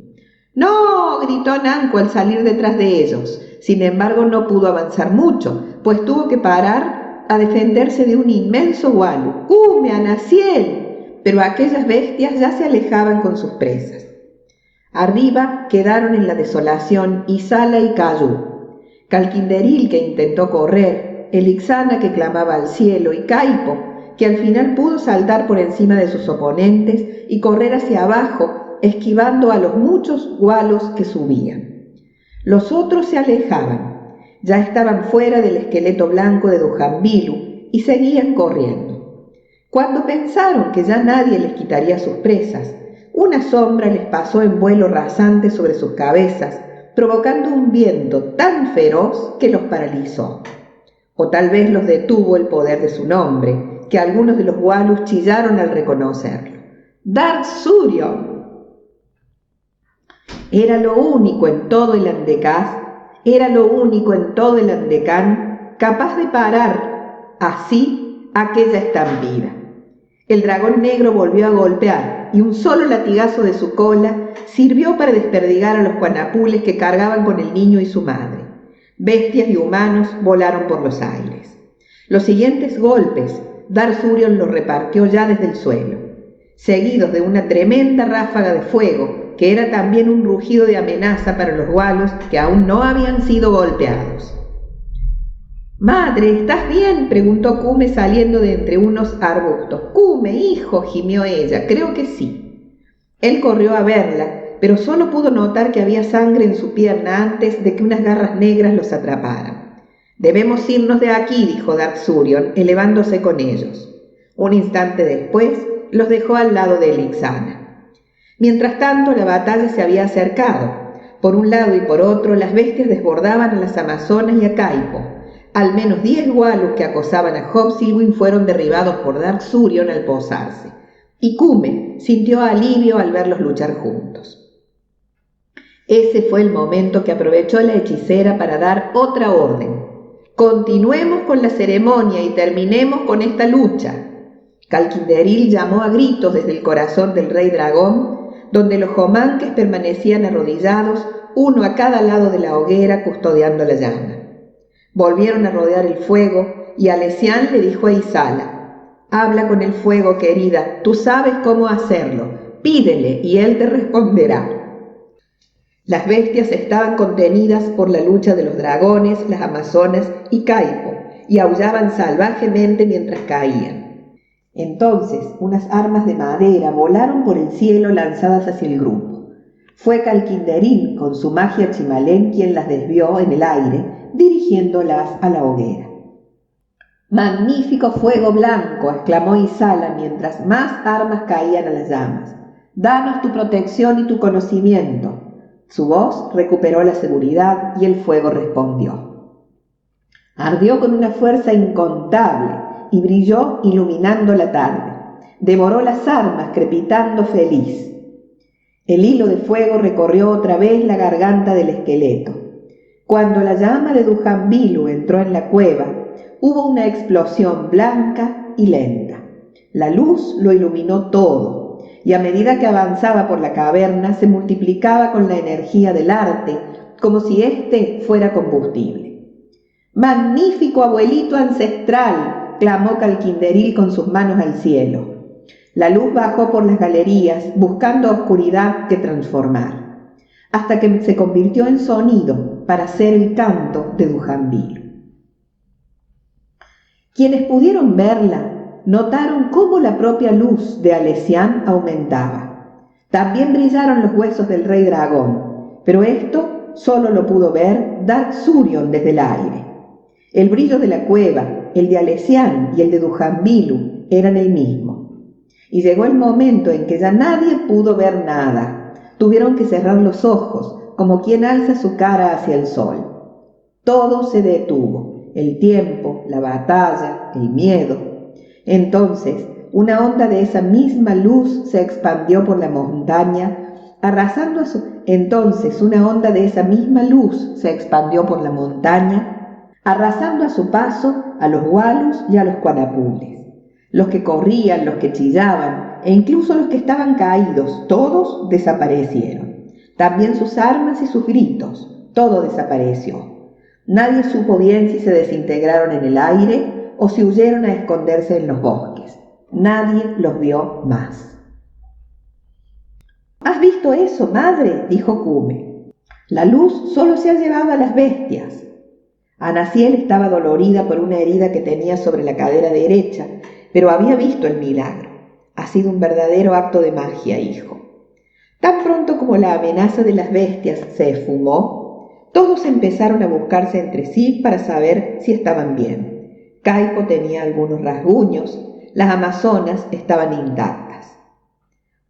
«¡No!», gritó Nanco al salir detrás de ellos. Sin embargo, no pudo avanzar mucho, pues tuvo que parar a defenderse de un inmenso gualo. «¡Cume, Anaciel!», pero aquellas bestias ya se alejaban con sus presas. Arriba quedaron en la desolación Isala y Cayú, Calquinderil, que intentó correr, Elixana, que clamaba al cielo, y Caipo, que al final pudo saltar por encima de sus oponentes y correr hacia abajo, esquivando a los muchos gualos que subían. Los otros se alejaban, ya estaban fuera del esqueleto blanco de Dujambilu y seguían corriendo. Cuando pensaron que ya nadie les quitaría sus presas, una sombra les pasó en vuelo rasante sobre sus cabezas, provocando un viento tan feroz que los paralizó. O tal vez los detuvo el poder de su nombre, que algunos de los gualus chillaron al reconocerlo. «¡Dark Surion!». Era lo único en todo el Andecán capaz de parar así aquella estampida. El dragón negro volvió a golpear y un solo latigazo de su cola sirvió para desperdigar a los guanapules que cargaban con el niño y su madre. Bestias y humanos volaron por los aires. Los siguientes golpes, Dark Surion los repartió ya desde el suelo, seguidos de una tremenda ráfaga de fuego, que era también un rugido de amenaza para los gualos que aún no habían sido golpeados. «Madre, ¿estás bien?», preguntó Cume saliendo de entre unos arbustos. «Cume, hijo», gimió ella, «creo que sí». Él corrió a verla, pero solo pudo notar que había sangre en su pierna antes de que unas garras negras los atraparan. «Debemos irnos de aquí», dijo Dark Surion, elevándose con ellos. Un instante después, los dejó al lado de Elixana. Mientras tanto, la batalla se había acercado. Por un lado y por otro, las bestias desbordaban a las amazonas y a Caipo. Al menos 10 gualos que acosaban a Hobsibawin fueron derribados por Dark Surion al posarse, y Cume sintió alivio al verlos luchar juntos. Ese fue el momento que aprovechó la hechicera para dar otra orden. «Continuemos con la ceremonia y terminemos con esta lucha». Calquinderil llamó a gritos desde el corazón del rey dragón, donde los jomanques permanecían arrodillados, uno a cada lado de la hoguera custodiando la llama. Volvieron a rodear el fuego y Alessian le dijo a Isala: «Habla con el fuego, querida, tú sabes cómo hacerlo, pídele y él te responderá». Las bestias estaban contenidas por la lucha de los dragones, las amazonas y Caipo, y aullaban salvajemente mientras caían. Entonces unas armas de madera volaron por el cielo lanzadas hacia el grupo. Fue Calquinderil, con su magia chimalén, quien las desvió en el aire, dirigiéndolas a la hoguera. «Magnífico fuego blanco», exclamó Isala mientras más armas caían a las llamas. «Danos tu protección y tu conocimiento». Su voz recuperó la seguridad y el fuego respondió. Ardió con una fuerza incontable y brilló iluminando la tarde. Devoró las armas, crepitando feliz. El hilo de fuego recorrió otra vez la garganta del esqueleto. Cuando la llama de Dujanbilu entró en la cueva, hubo una explosión blanca y lenta. La luz lo iluminó todo, y a medida que avanzaba por la caverna se multiplicaba con la energía del arte, como si éste fuera combustible. ¡Magnífico abuelito ancestral!, clamó Calquinderil con sus manos al cielo. La luz bajó por las galerías, buscando oscuridad que transformar, hasta que se convirtió en sonido para hacer el canto de Dujanbilu. Quienes pudieron verla notaron cómo la propia luz de Alessián aumentaba. También brillaron los huesos del rey dragón, pero esto solo lo pudo ver Dark Surion desde el aire. El brillo de la cueva, el de Alessián y el de Dujanbilu eran el mismo. Y llegó el momento en que ya nadie pudo ver nada. Tuvieron que cerrar los ojos, como quien alza su cara hacia el sol. Todo se detuvo, el tiempo, la batalla, el miedo. Entonces, una onda de esa misma luz se expandió por la montaña, arrasando a su paso a los Walus y a los Quanapules. Los que corrían, los que chillaban e incluso los que estaban caídos, todos desaparecieron. También sus armas y sus gritos, todo desapareció. Nadie supo bien si se desintegraron en el aire o si huyeron a esconderse en los bosques. Nadie los vio más. ¿Has visto eso, madre?, dijo Kume. La luz solo se ha llevado a las bestias. Anaciel estaba dolorida por una herida que tenía sobre la cadera derecha, pero había visto el milagro. Ha sido un verdadero acto de magia, hijo. Tan pronto como la amenaza de las bestias se esfumó, todos empezaron a buscarse entre sí para saber si estaban bien. Kaipo tenía algunos rasguños, las amazonas estaban intactas.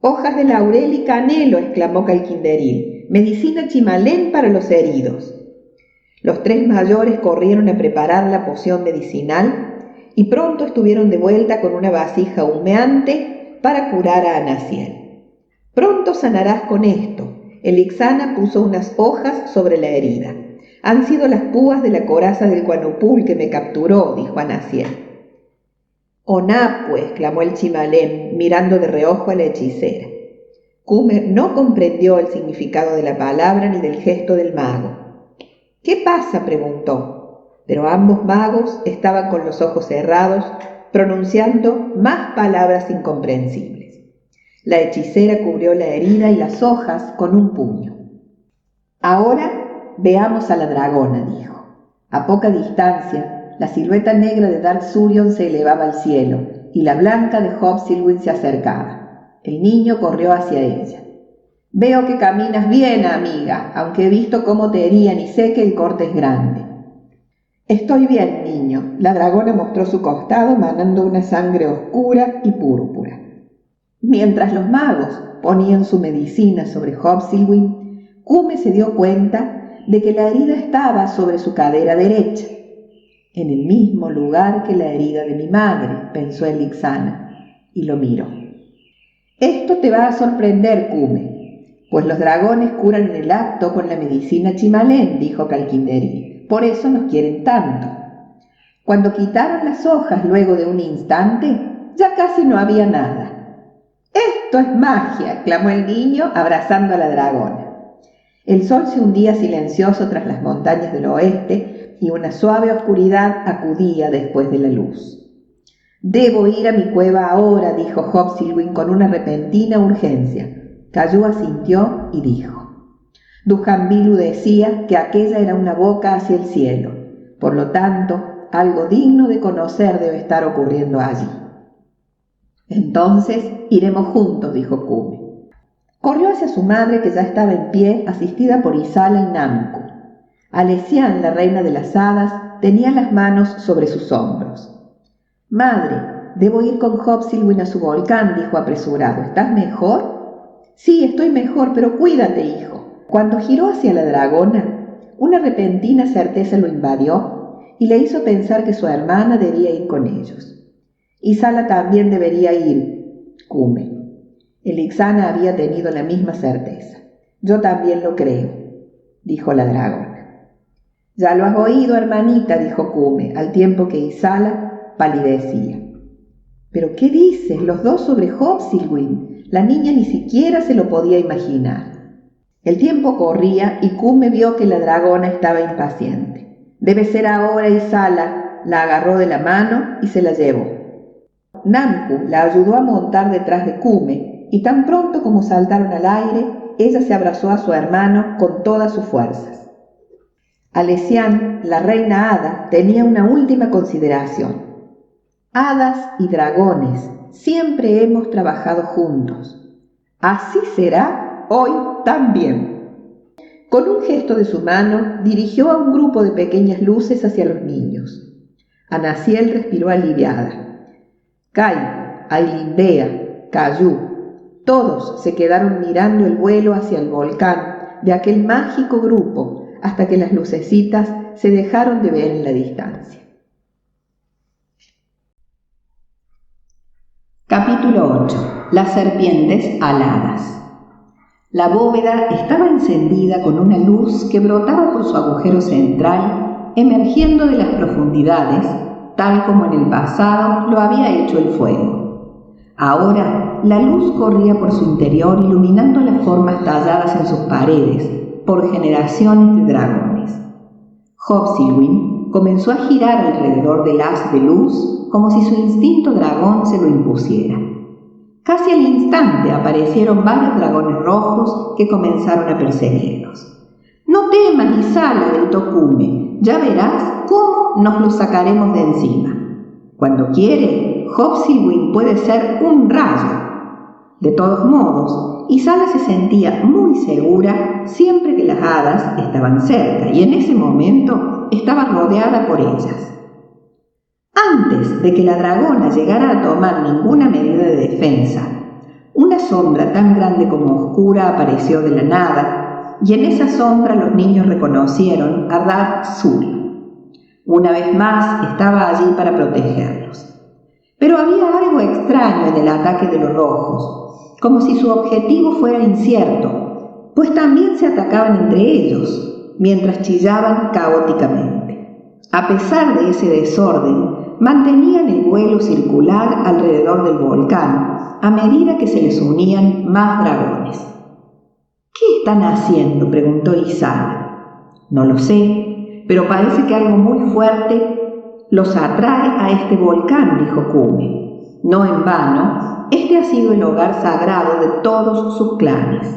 «Hojas de laurel y canelo», exclamó Calquinderil, «medicina chimalén para los heridos». Los tres mayores corrieron a preparar la poción medicinal y pronto estuvieron de vuelta con una vasija humeante para curar a Anaciel. «Pronto sanarás con esto». El Ixana puso unas hojas sobre la herida. «Han sido las púas de la coraza del Quanupul que me capturó», dijo Anaciel. «Onapu», exclamó el chimalén, mirando de reojo a la hechicera. Kume no comprendió el significado de la palabra ni del gesto del mago. «¿Qué pasa?», preguntó. Pero ambos magos estaban con los ojos cerrados, pronunciando más palabras incomprensibles. La hechicera cubrió la herida y las hojas con un puño. «Ahora veamos a la dragona», dijo. A poca distancia, la silueta negra de Dark Surion se elevaba al cielo y la blanca de Hobsilwyn se acercaba. El niño corrió hacia ella. «Veo que caminas bien, amiga, aunque he visto cómo te herían y sé que el corte es grande». «Estoy bien, niño». La dragona mostró su costado manando una sangre oscura y púrpura. Mientras los magos ponían su medicina sobre Hobsilwyn, Kume se dio cuenta de que la herida estaba sobre su cadera derecha. «En el mismo lugar que la herida de mi madre», pensó el Ixana, y lo miró. «Esto te va a sorprender, Kume, pues los dragones curan en el acto con la medicina chimalén», dijo Calquinderil. «Por eso nos quieren tanto». Cuando quitaron las hojas luego de un instante, ya casi no había nada. «¡Esto es magia!», clamó el niño abrazando a la dragona. El sol se hundía silencioso tras las montañas del oeste y una suave oscuridad acudía después de la luz. «Debo ir a mi cueva ahora», dijo Hobsilwyn con una repentina urgencia. Cayú asintió y dijo: «Dujanbilu decía que aquella era una boca hacia el cielo. Por lo tanto, algo digno de conocer debe estar ocurriendo allí». «Entonces iremos juntos», dijo Kume. Corrió hacia su madre, que ya estaba en pie, asistida por Isala y Namku. Alessián, la reina de las hadas, tenía las manos sobre sus hombros. «Madre, debo ir con Hobsilwyn a su volcán», dijo apresurado. «¿Estás mejor?» «Sí, estoy mejor, pero cuídate, hijo». Cuando giró hacia la dragona, una repentina certeza lo invadió y le hizo pensar que su hermana debía ir con ellos. «Isala también debería ir, Kume». El Ixana había tenido la misma certeza. «Yo también lo creo», dijo la dragona. «Ya lo has oído, hermanita», dijo Kume, al tiempo que Isala palidecía. «¿Pero qué dices? Los dos sobre Hobsilwyn». La niña ni siquiera se lo podía imaginar. El tiempo corría y Kume vio que la dragona estaba impaciente. «Debe ser ahora, Isala». La agarró de la mano y se la llevó. Namku la ayudó a montar detrás de Kume y tan pronto como saltaron al aire, ella se abrazó a su hermano con todas sus fuerzas. Alesian, la reina hada, tenía una última consideración. «Hadas y dragones, siempre hemos trabajado juntos. Así será hoy también». Con un gesto de su mano, dirigió a un grupo de pequeñas luces hacia los niños. Anaciel respiró aliviada. Kai, Ailindea, Cayu, todos se quedaron mirando el vuelo hacia el volcán de aquel mágico grupo hasta que las lucecitas se dejaron de ver en la distancia. Capítulo 8. Las serpientes aladas. La bóveda estaba encendida con una luz que brotaba por su agujero central, emergiendo de las profundidades, tal como en el pasado lo había hecho el fuego. Ahora, la luz corría por su interior iluminando las formas talladas en sus paredes por generaciones de dragones. Hobsilwyn comenzó a girar alrededor del haz de luz como si su instinto dragón se lo impusiera. Casi al instante aparecieron varios dragones rojos que comenzaron a perseguirlos. «No temas, Isala», gritó Kume, «ya verás cómo nos los sacaremos de encima. Cuando quiere, Hobsilwyn puede ser un rayo». De todos modos, Isala se sentía muy segura siempre que las hadas estaban cerca y en ese momento estaba rodeada por ellas. Antes de que la dragona llegara a tomar ninguna medida de defensa, una sombra tan grande como oscura apareció de la nada, y en esa sombra los niños reconocieron a Dar-Zul. Una vez más estaba allí para protegerlos. Pero había algo extraño en el ataque de los rojos, como si su objetivo fuera incierto, pues también se atacaban entre ellos, mientras chillaban caóticamente. A pesar de ese desorden, mantenían el vuelo circular alrededor del volcán a medida que se les unían más dragones. «¿Qué están haciendo?», preguntó Isala. «No lo sé, pero parece que algo muy fuerte los atrae a este volcán», dijo Kume. «No en vano, este ha sido el hogar sagrado de todos sus clanes».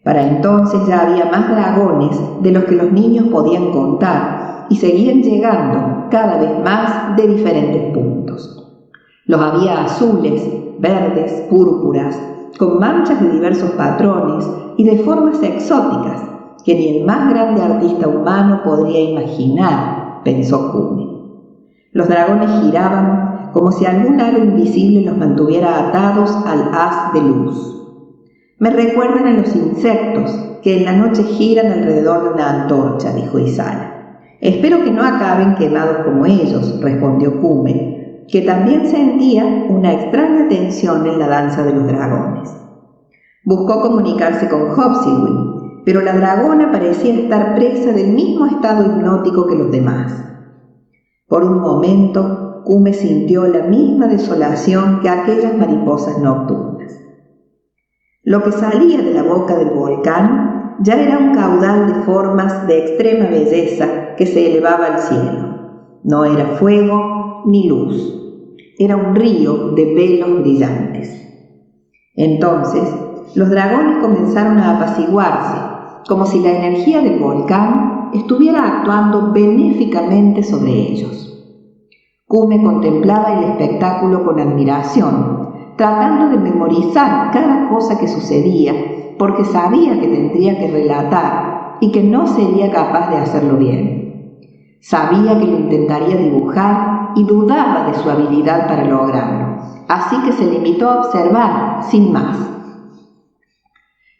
Para entonces ya había más dragones de los que los niños podían contar y seguían llegando cada vez más de diferentes puntos. Los había azules, verdes, púrpuras, con manchas de diversos patrones y de formas exóticas que ni el más grande artista humano podría imaginar, pensó Kume. Los dragones giraban como si algún halo invisible los mantuviera atados al haz de luz. «Me recuerdan a los insectos que en la noche giran alrededor de una antorcha», dijo Isala. «Espero que no acaben quemados como ellos», respondió Kume, que también sentía una extraña tensión en la danza de los dragones. Buscó comunicarse con Hobsilwyn, pero la dragona parecía estar presa del mismo estado hipnótico que los demás. Por un momento, Kume sintió la misma desolación que aquellas mariposas nocturnas. Lo que salía de la boca del volcán ya era un caudal de formas de extrema belleza que se elevaba al cielo. No era fuego ni luz, era un río de velos brillantes. Entonces, los dragones comenzaron a apaciguarse, como si la energía del volcán estuviera actuando benéficamente sobre ellos. Kume contemplaba el espectáculo con admiración, tratando de memorizar cada cosa que sucedía, porque sabía que tendría que relatar y que no sería capaz de hacerlo bien. Sabía que lo intentaría dibujar y dudaba de su habilidad para lograrlo, así que se limitó a observar, sin más.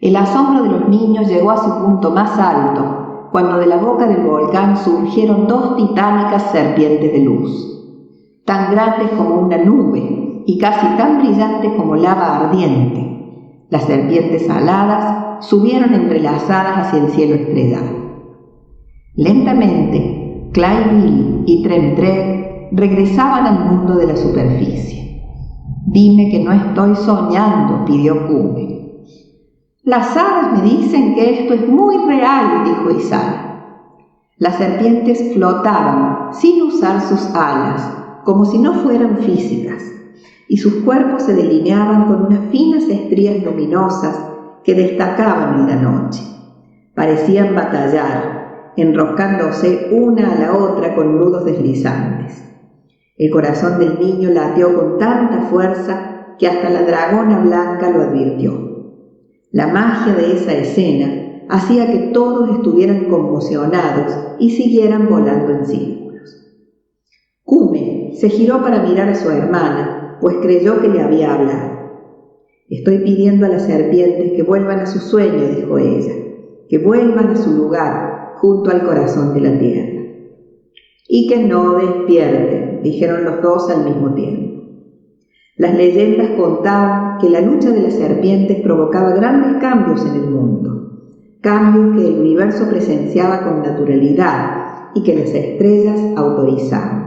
El asombro de los niños llegó a su punto más alto, cuando de la boca del volcán surgieron dos titánicas serpientes de luz, tan grandes como una nube y casi tan brillantes como lava ardiente. Las serpientes aladas subieron entrelazadas hacia el cielo estrellado. Lentamente, Clydeville y Trem-Trem regresaban al mundo de la superficie. «Dime que no estoy soñando», pidió Cume. «Las hadas me dicen que esto es muy real», dijo Isala. Las serpientes flotaban sin usar sus alas, como si no fueran físicas, y sus cuerpos se delineaban con unas finas estrías luminosas que destacaban en la noche. Parecían batallar, enroscándose una a la otra con nudos deslizantes. El corazón del niño latió con tanta fuerza que hasta la dragona blanca lo advirtió. La magia de esa escena hacía que todos estuvieran conmocionados y siguieran volando en círculos. Cume se giró para mirar a su hermana, pues creyó que le había hablado. «Estoy pidiendo a las serpientes que vuelvan a su sueño», dijo ella, «que vuelvan a su lugar junto al corazón de la tierra». «Y que no despierten», dijeron los dos al mismo tiempo. Las leyendas contaban que la lucha de las serpientes provocaba grandes cambios en el mundo, cambios que el universo presenciaba con naturalidad y que las estrellas autorizaban.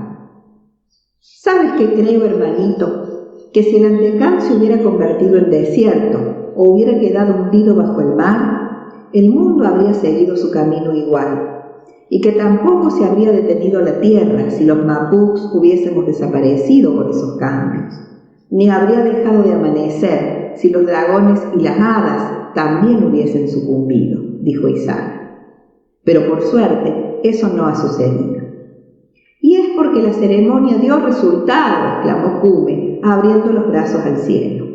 «¿Sabes qué creo, hermanito? Que si el Antecán se hubiera convertido en desierto o hubiera quedado hundido bajo el mar, el mundo habría seguido su camino igual, y que tampoco se habría detenido la tierra si los mapuks hubiésemos desaparecido con esos cambios, ni habría dejado de amanecer si los dragones y las hadas también hubiesen sucumbido», dijo Isala. «Pero por suerte eso no ha sucedido». «Y es porque la ceremonia dio resultado», exclamó Cume, abriendo los brazos al cielo.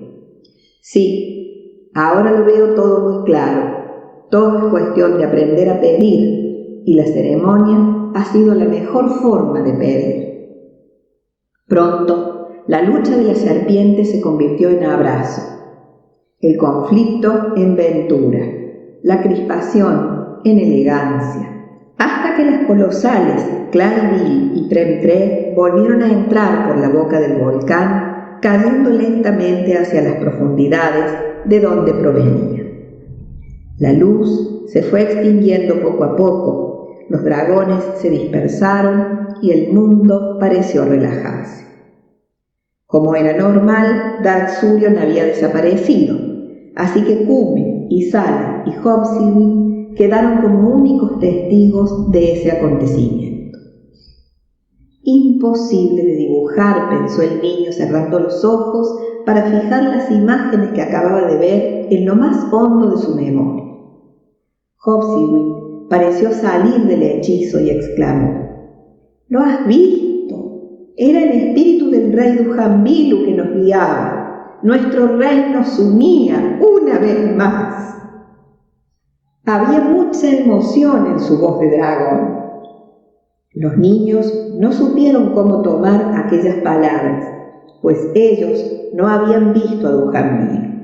«Sí, ahora lo veo todo muy claro. Todo es cuestión de aprender a pedir, y la ceremonia ha sido la mejor forma de pedir». Pronto, la lucha de las serpientes se convirtió en abrazo, el conflicto en ventura, la crispación en elegancia, hasta que las colosales Clydeville y Trem-Trem volvieron a entrar por la boca del volcán, cayendo lentamente hacia las profundidades de donde provenía. La luz se fue extinguiendo poco a poco, los dragones se dispersaron y el mundo pareció relajarse. Como era normal, Dark Surion había desaparecido, así que Cume, Isala y Hobsibawm quedaron como únicos testigos de ese acontecimiento. «Imposible de dibujar», pensó el niño cerrando los ojos para fijar las imágenes que acababa de ver en lo más hondo de su memoria. Hobsibawm pareció salir del hechizo y exclamó: «¿Lo has visto? Era el espíritu del rey Dujanbilu que nos guiaba. Nuestro rey nos unía una vez más». Había mucha emoción en su voz de dragón. Los niños no supieron cómo tomar aquellas palabras, pues ellos no habían visto a Dujanbilu.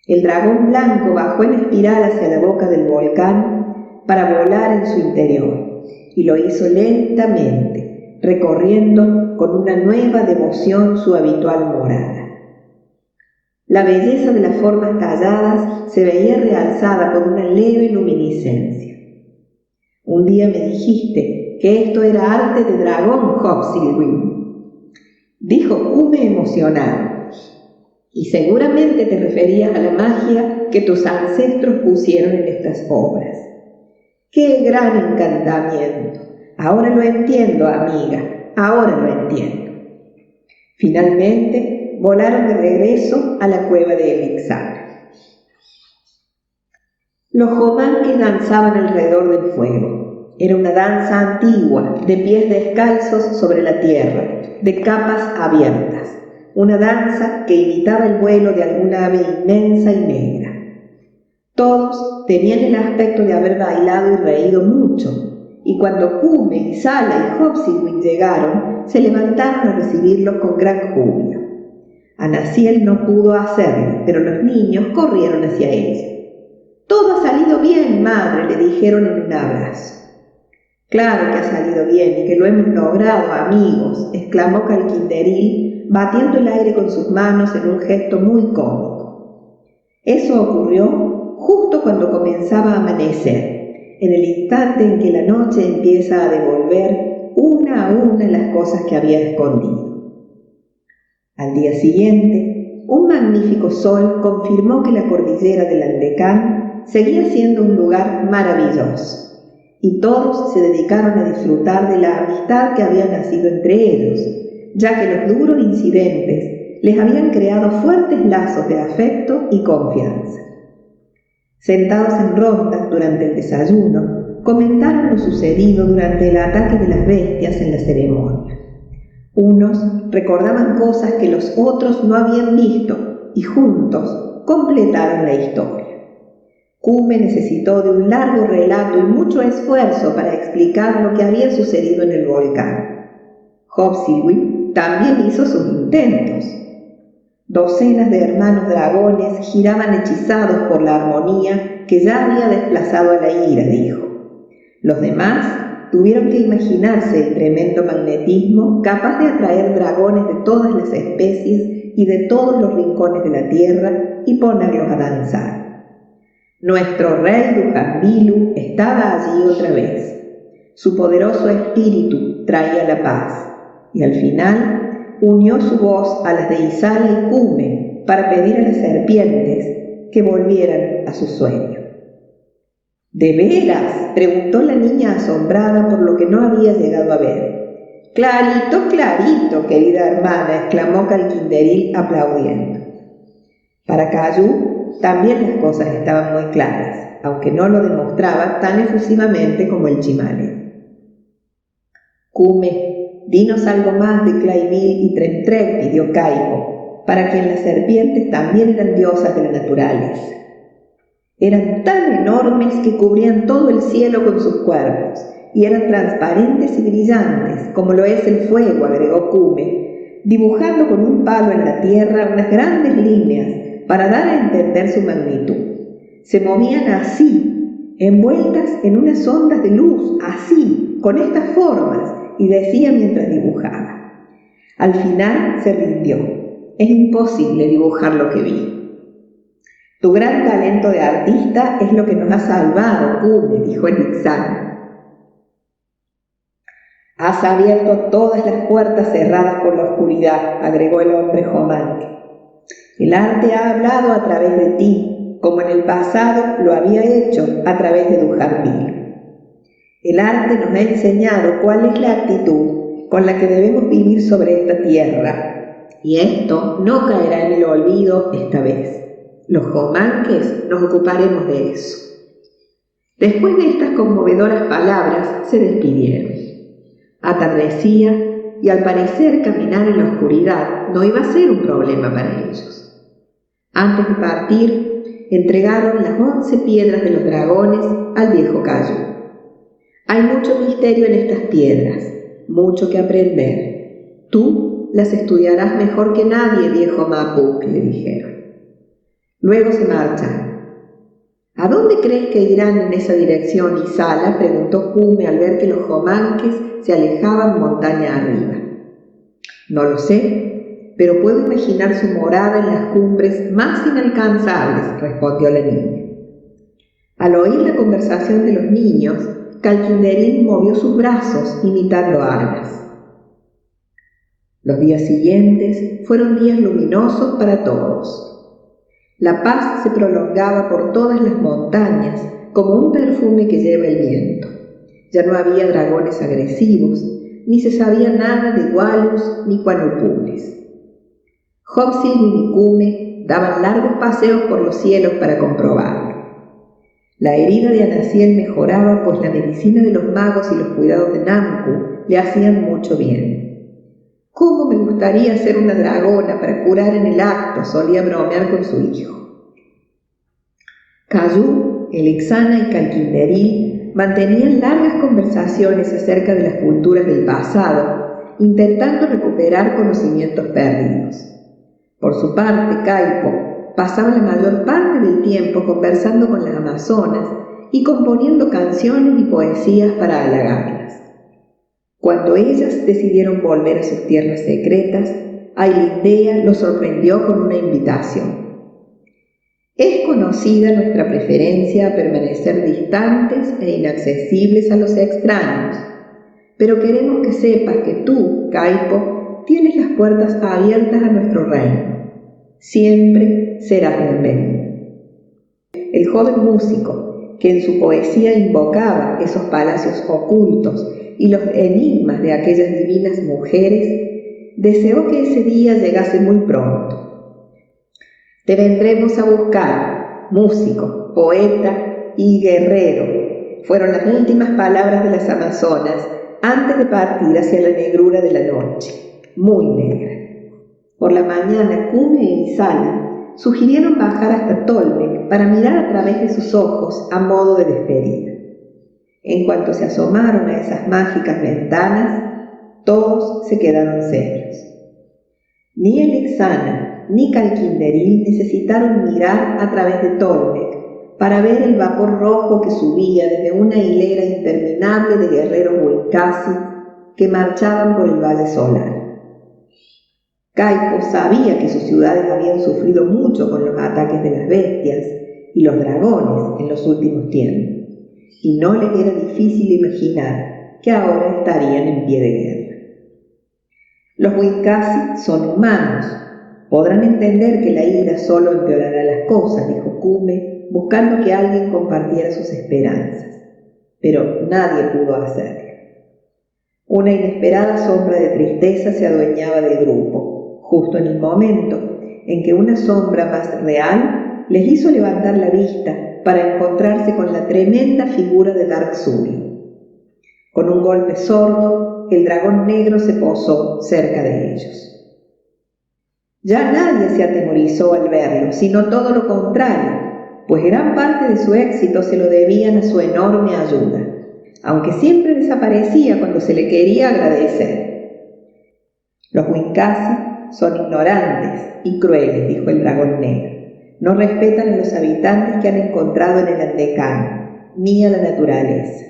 El dragón blanco bajó en espiral hacia la boca del volcán para volar en su interior, y lo hizo lentamente, recorriendo con una nueva devoción su habitual morada. La belleza de las formas talladas se veía realzada por una leve luminiscencia. «Un día me dijiste que esto era arte de dragón, Hobsibawm», dijo Cume emocionado. «Y seguramente te referías a la magia que tus ancestros pusieron en estas obras. ¡Qué gran encantamiento! Ahora lo entiendo, amiga, ahora lo entiendo». Finalmente, volaron de regreso a la cueva de Elixir. Los jomanques danzaban alrededor del fuego. Era una danza antigua, de pies descalzos sobre la tierra, de capas abiertas. Una danza que imitaba el vuelo de alguna ave inmensa y negra. Todos tenían el aspecto de haber bailado y reído mucho, y cuando Cume, Isala y Hobsibawm llegaron, se levantaron a recibirlos con gran júbilo. Anaciel no pudo hacerlo, pero los niños corrieron hacia ella. «Todo ha salido bien, madre», le dijeron en un abrazo. «Claro que ha salido bien y que lo hemos logrado, amigos», exclamó Calquinderil, batiendo el aire con sus manos en un gesto muy cómico. Eso ocurrió justo cuando comenzaba a amanecer, en el instante en que la noche empieza a devolver una a una las cosas que había escondido. Al día siguiente, un magnífico sol confirmó que la cordillera del Andecán seguía siendo un lugar maravilloso, y todos se dedicaron a disfrutar de la amistad que había nacido entre ellos, ya que los duros incidentes les habían creado fuertes lazos de afecto y confianza. Sentados en ronda durante el desayuno, comentaron lo sucedido durante el ataque de las bestias en la ceremonia. Unos recordaban cosas que los otros no habían visto y juntos completaron la historia. Kume necesitó de un largo relato y mucho esfuerzo para explicar lo que había sucedido en el volcán. Hopsylwin también hizo sus intentos. Docenas de hermanos dragones giraban hechizados por la armonía que ya había desplazado a la ira, dijo. Los demás tuvieron que imaginarse el tremendo magnetismo capaz de atraer dragones de todas las especies y de todos los rincones de la tierra y ponerlos a danzar. Nuestro rey Dujanbilu estaba allí otra vez. Su poderoso espíritu traía la paz y al final unió su voz a las de Isala y Kume para pedir a las serpientes que volvieran a su sueño. ¿De veras?, preguntó la niña asombrada por lo que no había llegado a ver. Clarito, clarito, querida hermana, exclamó Calquinderil aplaudiendo. Para Cayu también las cosas estaban muy claras, aunque no lo demostraba tan efusivamente como el Chimale. Kume, dinos algo más de Clayville y Tremtrem, pidió Caipo, para quien las serpientes también eran diosas de la naturaleza. Eran tan enormes que cubrían todo el cielo con sus cuerpos, y eran transparentes y brillantes, como lo es el fuego, agregó Kume, dibujando con un palo en la tierra unas grandes líneas para dar a entender su magnitud. Se movían así, envueltas en unas ondas de luz, así, con estas formas, y decía mientras dibujaba. Al final se rindió. Es imposible dibujar lo que vi. Tu gran talento de artista es lo que nos ha salvado, Kume, dijo el Ixana. Has abierto todas las puertas cerradas por la oscuridad, agregó el hombre Jomanque. El arte ha hablado a través de ti, como en el pasado lo había hecho a través de Dujanbilu. El arte nos ha enseñado cuál es la actitud con la que debemos vivir sobre esta tierra, y esto no caerá en el olvido esta vez. Los Jomanques nos ocuparemos de eso. Después de estas conmovedoras palabras, se despidieron. Atardecía y al parecer caminar en la oscuridad no iba a ser un problema para ellos. Antes de partir, entregaron las 11 piedras de los dragones al viejo Cayu. Hay mucho misterio en estas piedras, mucho que aprender. Tú las estudiarás mejor que nadie, viejo Mapuk, le dijeron. Luego se marchan. ¿A dónde crees que irán en esa dirección, Isala?, preguntó Kume al ver que los Jomanques se alejaban montaña arriba. No lo sé, pero puedo imaginar su morada en las cumbres más inalcanzables, respondió la niña. Al oír la conversación de los niños, Calquinderil movió sus brazos imitando alas. Los días siguientes fueron días luminosos para todos. La paz se prolongaba por todas las montañas como un perfume que lleva el viento. Ya no había dragones agresivos, ni se sabía nada de Walus ni Cuanupules. Hopsylwin y Kume daban largos paseos por los cielos para comprobarlo. La herida de Anaciel mejoraba, pues la medicina de los magos y los cuidados de Namku le hacían mucho bien. «¿Cómo me gustaría ser una dragona para curar en el acto?», solía bromear con su hijo. Cayu, el Ixana y Calquinderil mantenían largas conversaciones acerca de las culturas del pasado, intentando recuperar conocimientos perdidos. Por su parte, Caipo pasaba la mayor parte del tiempo conversando con las amazonas y componiendo canciones y poesías para halagarlas. Cuando ellas decidieron volver a sus tierras secretas, Ailindea los sorprendió con una invitación. Es conocida nuestra preferencia a permanecer distantes e inaccesibles a los extraños, pero queremos que sepas que tú, Kaipo, tienes las puertas abiertas a nuestro reino. Siempre serás bienvenido. El joven músico, que en su poesía invocaba esos palacios ocultos y los enigmas de aquellas divinas mujeres, deseó que ese día llegase muy pronto. Te vendremos a buscar, músico, poeta y guerrero, fueron las últimas palabras de las amazonas antes de partir hacia la negrura de la noche, muy negra. Por la mañana, Kume e Izala sugirieron bajar hasta Tolmec para mirar a través de sus ojos a modo de despedida. En cuanto se asomaron a esas mágicas ventanas, todos se quedaron serios. Ni el Ixana ni Calquinderil necesitaron mirar a través de Tolmec para ver el vapor rojo que subía desde una hilera interminable de guerreros huincasi que marchaban por el valle solar. Kaipo sabía que sus ciudades habían sufrido mucho con los ataques de las bestias y los dragones en los últimos tiempos, y no les era difícil imaginar que ahora estarían en pie de guerra. Los huincasi son humanos. Podrán entender que la ira solo empeorará las cosas, dijo Kume, buscando que alguien compartiera sus esperanzas. Pero nadie pudo hacerlo. Una inesperada sombra de tristeza se adueñaba del grupo, justo en el momento en que una sombra más real les hizo levantar la vista para encontrarse con la tremenda figura de Dark Surion. Con un golpe sordo, el dragón negro se posó cerca de ellos. Ya nadie se atemorizó al verlo, sino todo lo contrario, pues gran parte de su éxito se lo debían a su enorme ayuda, aunque siempre desaparecía cuando se le quería agradecer. Los huincasi son ignorantes y crueles, dijo el dragón negro. No respetan a los habitantes que han encontrado en el Andecán, ni a la naturaleza.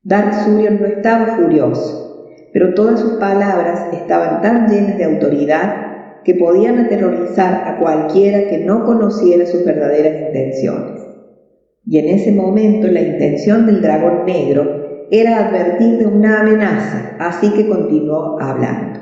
Dark Surion no estaba furioso, pero todas sus palabras estaban tan llenas de autoridad que podían aterrorizar a cualquiera que no conociera sus verdaderas intenciones. Y en ese momento la intención del dragón negro era advertir de una amenaza, así que continuó hablando.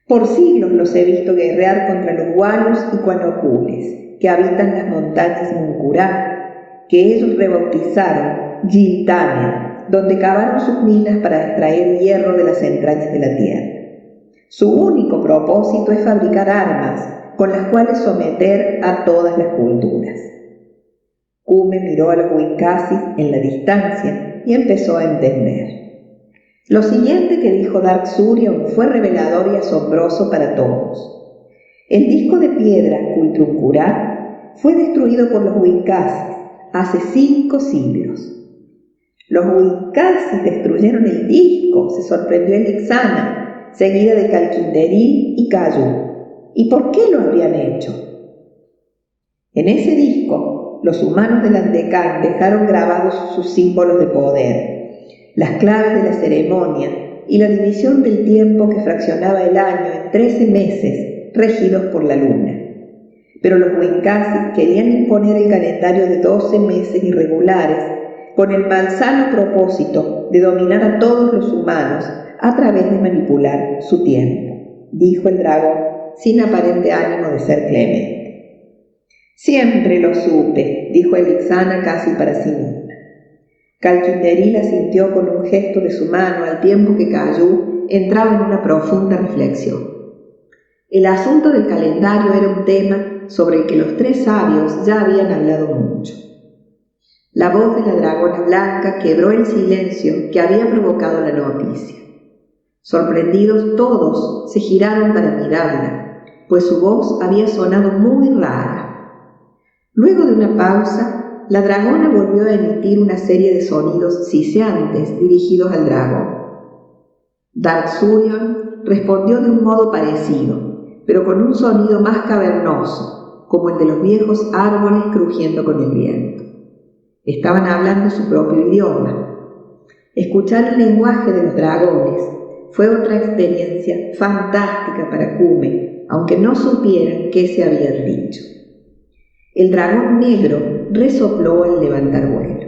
Por siglos los he visto guerrear contra los guanos y cuanocules, que habitan las montañas Muncurá, que ellos rebautizaron Giltania, donde cavaron sus minas para extraer hierro de las entrañas de la tierra. Su único propósito es fabricar armas con las cuales someter a todas las culturas. Kume miró a los huincasi en la distancia y empezó a entender. Lo siguiente que dijo Dark Surion fue revelador y asombroso para todos. El disco de piedra Kultrunkurá fue destruido por los huincasi hace 5 siglos. Los huincasi destruyeron el disco, se sorprendió el Ixana, seguida de Calquinderil y Cayu. ¿Y por qué lo habrían hecho? En ese disco, los humanos del Andecán dejaron grabados sus símbolos de poder, las claves de la ceremonia y la división del tiempo que fraccionaba el año en 13 meses regidos por la luna. Pero los huincasi querían imponer el calendario de 12 meses irregulares con el malsano propósito de dominar a todos los humanos a través de manipular su tiempo, dijo el dragón sin aparente ánimo de ser clemente. Siempre lo supe, dijo el Ixana casi para sí misma. Calquinderil asintió con un gesto de su mano al tiempo que Cayu entraba en una profunda reflexión. El asunto del calendario era un tema sobre el que los 3 sabios ya habían hablado mucho. La voz de la dragona blanca quebró el silencio que había provocado la noticia. Sorprendidos todos se giraron para mirarla, pues su voz había sonado muy rara. Luego de una pausa, la dragona volvió a emitir una serie de sonidos siseantes dirigidos al dragón. Dark Surion respondió de un modo parecido, pero con un sonido más cavernoso, como el de los viejos árboles crujiendo con el viento. Estaban hablando su propio idioma. Escuchar el lenguaje de los dragones fue otra experiencia fantástica para Kume, aunque no supieran qué se habían dicho. El dragón negro resopló al levantar vuelo.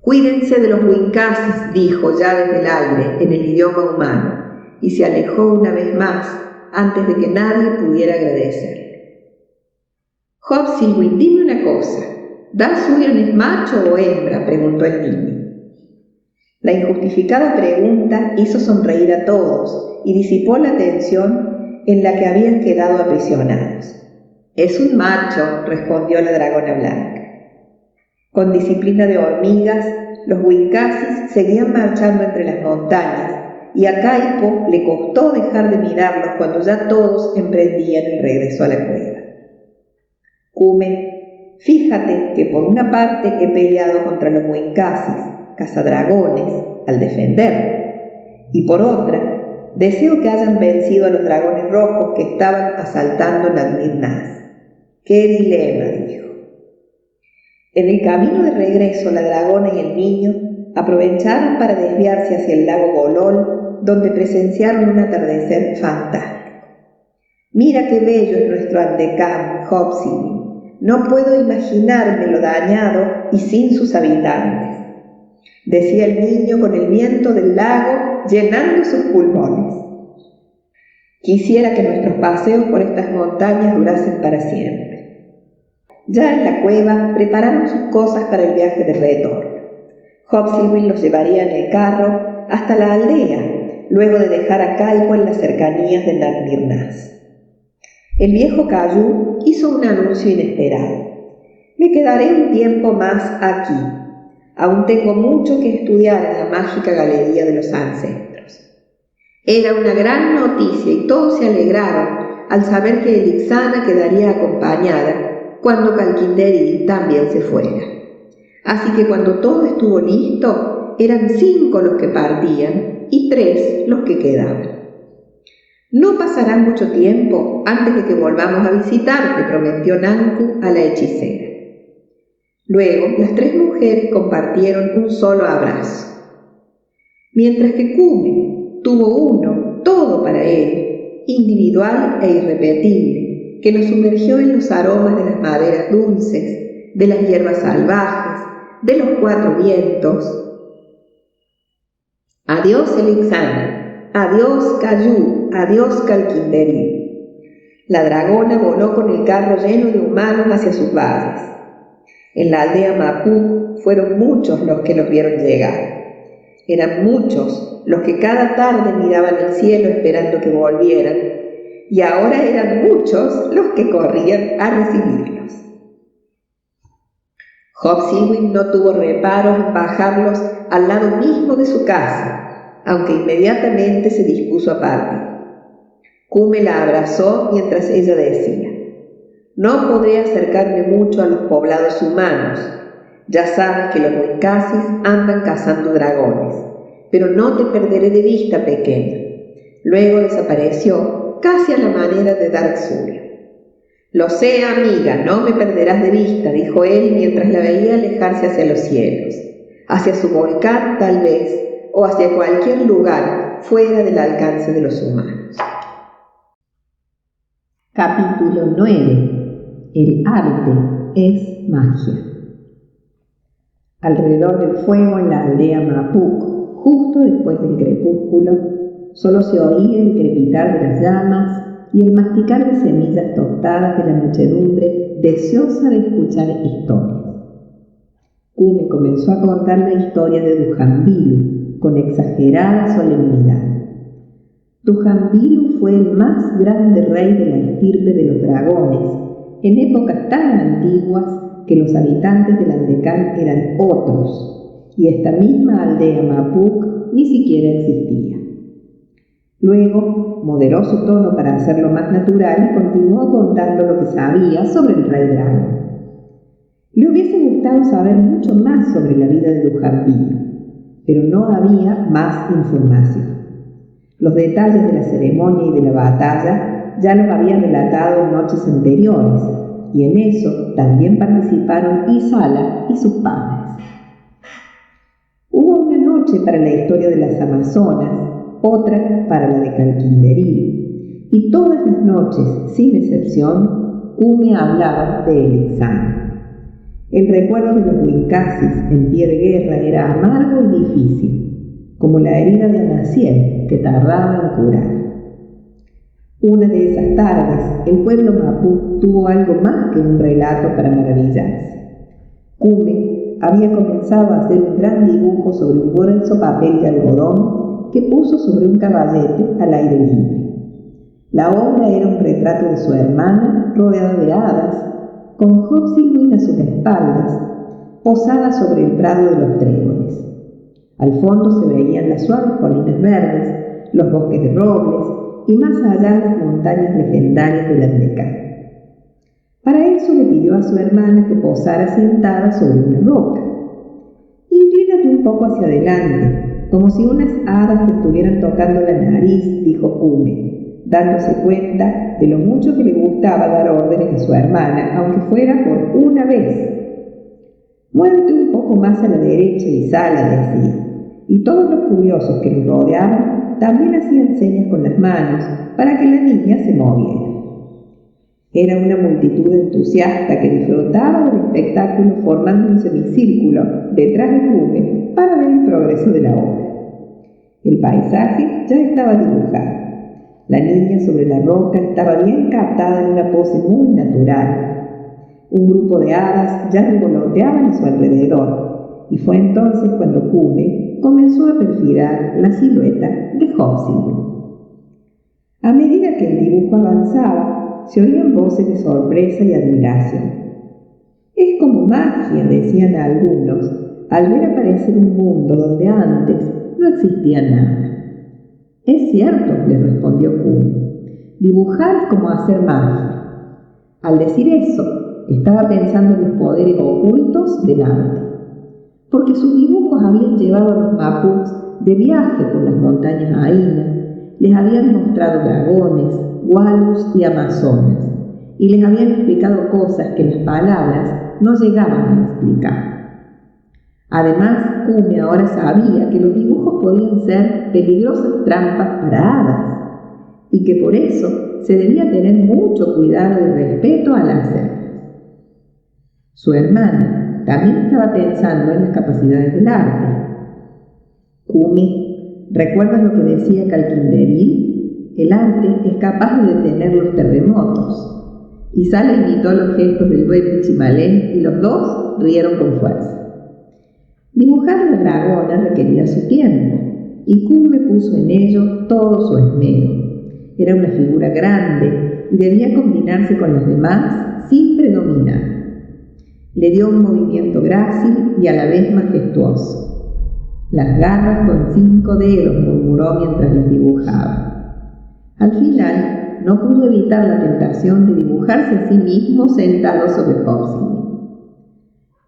«Cuídense de los Wincasis», dijo ya desde el aire en el idioma humano, y se alejó una vez más antes de que nadie pudiera agradecerle. «Hobsilwin, dime una cosa, ¿Dasurion es macho o hembra?», preguntó el niño. La injustificada pregunta hizo sonreír a todos y disipó la tensión en la que habían quedado aprisionados. «Es un macho», respondió la dragona blanca. Con disciplina de hormigas, los Wincasis seguían marchando entre las montañas, y a Kaipo le costó dejar de mirarlos cuando ya todos emprendían el regreso a la cueva. «Kume, fíjate que por una parte he peleado contra los Wincasis, cazadragones, al defender, y por otra, deseo que hayan vencido a los dragones rojos que estaban asaltando Nadmirnaz». «¡Qué dilema!», dijo. En el camino de regreso, la dragona y el niño aprovecharon para desviarse hacia el lago Golol, donde presenciaron un atardecer fantástico. «Mira qué bello es nuestro Andecam, Hobsilwin. No puedo imaginármelo dañado y sin sus habitantes», decía el niño con el viento del lago llenando sus pulmones. «Quisiera que nuestros paseos por estas montañas durasen para siempre». Ya en la cueva prepararon sus cosas para el viaje de retorno. Hobsilwin los llevaría en el carro hasta la aldea, luego de dejar a Kaipo en las cercanías de Nadmirnaz. El viejo Caillou hizo un anuncio inesperado. «Me quedaré un tiempo más aquí. Aún tengo mucho que estudiar en la mágica galería de los ancestros». Era una gran noticia y todos se alegraron al saber que Elixana quedaría acompañada cuando Calkinderil también se fuera. Así que cuando todo estuvo listo, eran 5 los que partían y 3 los que quedaban. «No pasará mucho tiempo antes de que volvamos a visitarte», prometió Nanku a la hechicera. Luego, las 3 mujeres compartieron un solo abrazo. Mientras que Kume tuvo uno, todo para él, individual e irrepetible, que lo sumergió en los aromas de las maderas dulces, de las hierbas salvajes, de los 4 vientos. «Adiós, Elixana, adiós, Caillou, adiós, Calkinderil». La dragona voló con el carro lleno de humanos hacia sus valles. En la aldea Mapuk fueron muchos los que los vieron llegar. Eran muchos los que cada tarde miraban el cielo esperando que volvieran, y ahora eran muchos los que corrían a recibirlos. Hobsilwin no tuvo reparos en bajarlos al lado mismo de su casa, aunque inmediatamente se dispuso a partir. Kume la abrazó mientras ella decía: «No podré acercarme mucho a los poblados humanos. Ya sabes que los Wincasis andan cazando dragones, pero no te perderé de vista, pequeña». Luego desapareció, casi a la manera de Darksurion. «Lo sé, amiga, no me perderás de vista», dijo él mientras la veía alejarse hacia los cielos, hacia su volcán tal vez, o hacia cualquier lugar fuera del alcance de los humanos. Capítulo 9. El arte es magia. Alrededor del fuego en la aldea Mapuk, justo después del crepúsculo, solo se oía el crepitar de las llamas y el masticar de semillas tostadas de la muchedumbre deseosa de escuchar historias. Kume comenzó a contar la historia de Dujanbilu con exagerada solemnidad. Dujanbilu fue el más grande rey de la estirpe de los dragones, en épocas tan antiguas que los habitantes del Andecán eran otros, y esta misma aldea Mapuk ni siquiera existía. Luego moderó su tono para hacerlo más natural y continuó contando lo que sabía sobre el rey dragón. Le hubiese gustado saber mucho más sobre la vida de Dujanbilu, pero no había más información. Los detalles de la ceremonia y de la batalla ya los había relatado en noches anteriores, y en eso también participaron Isala y sus padres. Hubo una noche para la historia de las Amazonas, otra para la de Calkinderil, y todas las noches, sin excepción, Kume hablaba de Elixana. El recuerdo de los Wincasis en pie de guerra era amargo y difícil, como la herida de Anaciel que tardaba en curar. Una de esas tardes, el pueblo mapú tuvo algo más que un relato para maravillarse. Kume había comenzado a hacer un gran dibujo sobre un grueso papel de algodón que puso sobre un caballete al aire libre. La obra era un retrato de su hermana rodeada de hadas, con Hopsylwyn a sus espaldas, posada sobre el prado de los tréboles. Al fondo se veían las suaves colinas verdes, los bosques de robles y más allá las montañas legendarias del Andecán. Para eso le pidió a su hermana que posara sentada sobre una roca. «Inclínate un poco hacia adelante, como si unas hadas te estuvieran tocando la nariz», dijo Kume, dándose cuenta de lo mucho que le gustaba dar órdenes a su hermana, aunque fuera por una vez. «Muévete un poco más a la derecha, Isala», decía, y todos los curiosos que lo rodeaban también hacían señas con las manos para que la niña se moviera. Era una multitud entusiasta que disfrutaba del espectáculo formando un semicírculo detrás de Kume para ver el progreso de la obra. El paisaje ya estaba dibujado. La niña sobre la roca estaba bien captada en una pose muy natural. Un grupo de hadas ya revoloteaban a su alrededor, y fue entonces cuando Kume comenzó a perfilar la silueta de Hopsylwyn. A medida que el dibujo avanzaba, se oían voces de sorpresa y admiración. «Es como magia», decían algunos, al ver aparecer un mundo donde antes no existía nada. «Es cierto», le respondió Kume, «dibujar es como hacer magia». Al decir eso, estaba pensando en los poderes ocultos del arte, porque sus dibujos habían llevado a los mapuches de viaje por las montañas Aina, les habían mostrado dragones, walus y amazonas, y les habían explicado cosas que las palabras no llegaban a explicar. Además, Kume ahora sabía que los dibujos podían ser peligrosas trampas para hadas, y que por eso se debía tener mucho cuidado y respeto al hacerlas. Su hermana también estaba pensando en las capacidades del arte. «Kume, ¿recuerdas lo que decía Calquinderil? El arte es capaz de detener los terremotos». Isala imitó los gestos del duende Chimalén y los dos rieron con fuerza. Dibujar la dragona requería su tiempo, y Kume puso en ello todo su esmero. Era una figura grande y debía combinarse con las demás sin predominar. Le dio un movimiento grácil y a la vez majestuoso. «Las garras con 5 dedos», murmuró mientras las dibujaba. Al final, no pudo evitar la tentación de dibujarse a sí mismo sentado sobre Hopsylwyn.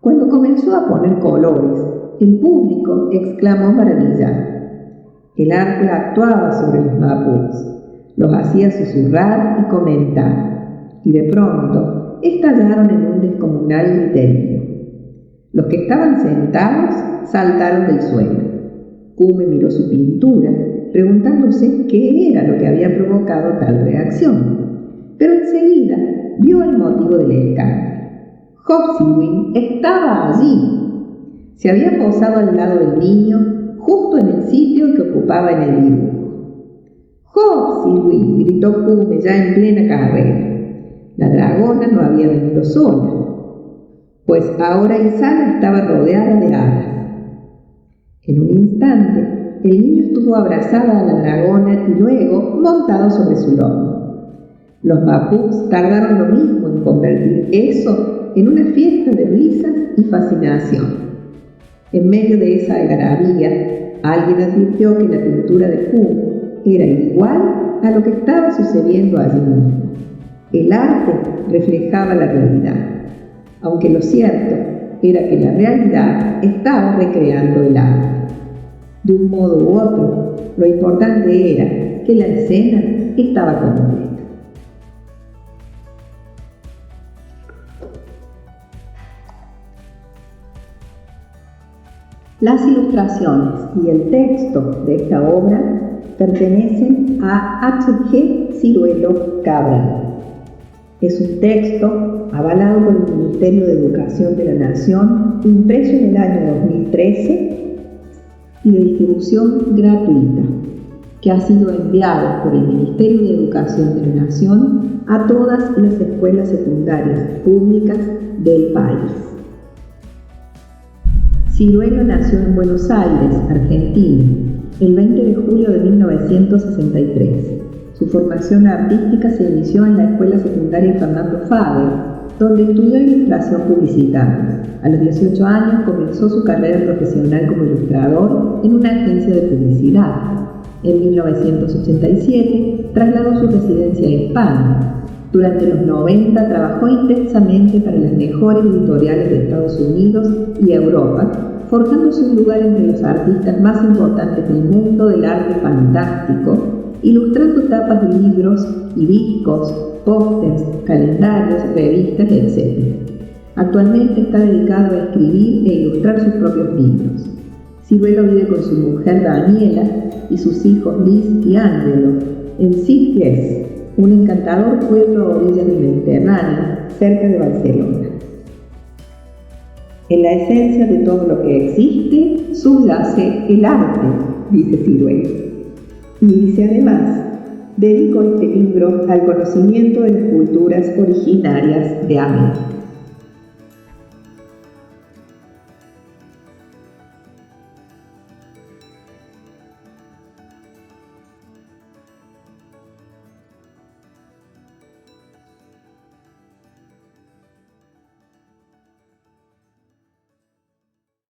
Cuando comenzó a poner colores, el público exclamó maravillado. El arte actuaba sobre los mapuches, los hacía susurrar y comentar, y de pronto estallaron en un descomunal griterío. Los que estaban sentados saltaron del suelo. Kume miró su pintura, preguntándose qué era lo que había provocado tal reacción, pero enseguida vio el motivo del escándalo. Hopsylwyn estaba allí. Se había posado al lado del niño, justo en el sitio que ocupaba en el dibujo. «Hopsylwyn», gritó Kume ya en plena carrera. La dragona no había venido sola, pues ahora Isala estaba rodeada de hadas. En un instante, el niño estuvo abrazada a la dragona y luego montado sobre su lomo. Los mapuches tardaron lo mismo en convertir eso en una fiesta de risas y fascinación. En medio de esa algarabía, alguien advirtió que la pintura de Kume era igual a lo que estaba sucediendo allí mismo. El arte reflejaba la realidad, aunque lo cierto era que la realidad estaba recreando el arte. De un modo u otro, lo importante era que la escena estaba completa. Las ilustraciones y el texto de esta obra pertenecen a H.G. Ciruelo Cabral. Es un texto avalado por el Ministerio de Educación de la Nación, impreso en el año 2013 y de distribución gratuita, que ha sido enviado por el Ministerio de Educación de la Nación a todas las escuelas secundarias públicas del país. Ciruelo nació en Buenos Aires, Argentina, el 20 de julio de 1963. Su formación artística se inició en la Escuela Secundaria Fernando Faber, donde estudió ilustración publicitaria. A los 18 años comenzó su carrera profesional como ilustrador en una agencia de publicidad. En 1987 trasladó su residencia a España. Durante los 90 trabajó intensamente para las mejores editoriales de Estados Unidos y Europa, forjándose un lugar entre los artistas más importantes del mundo del arte fantástico, ilustrando tapas de libros y discos, pósters, calendarios, revistas, etc. Actualmente está dedicado a escribir e ilustrar sus propios libros. Ciruelo vive con su mujer Daniela y sus hijos Liz y Ángelo en Sitges, un encantador pueblo a orillas del Mediterráneo, cerca de Barcelona. En la esencia de todo lo que existe subyace el arte, dice Ciruelo. Y dice además: dedico este libro al conocimiento de las culturas originarias de América.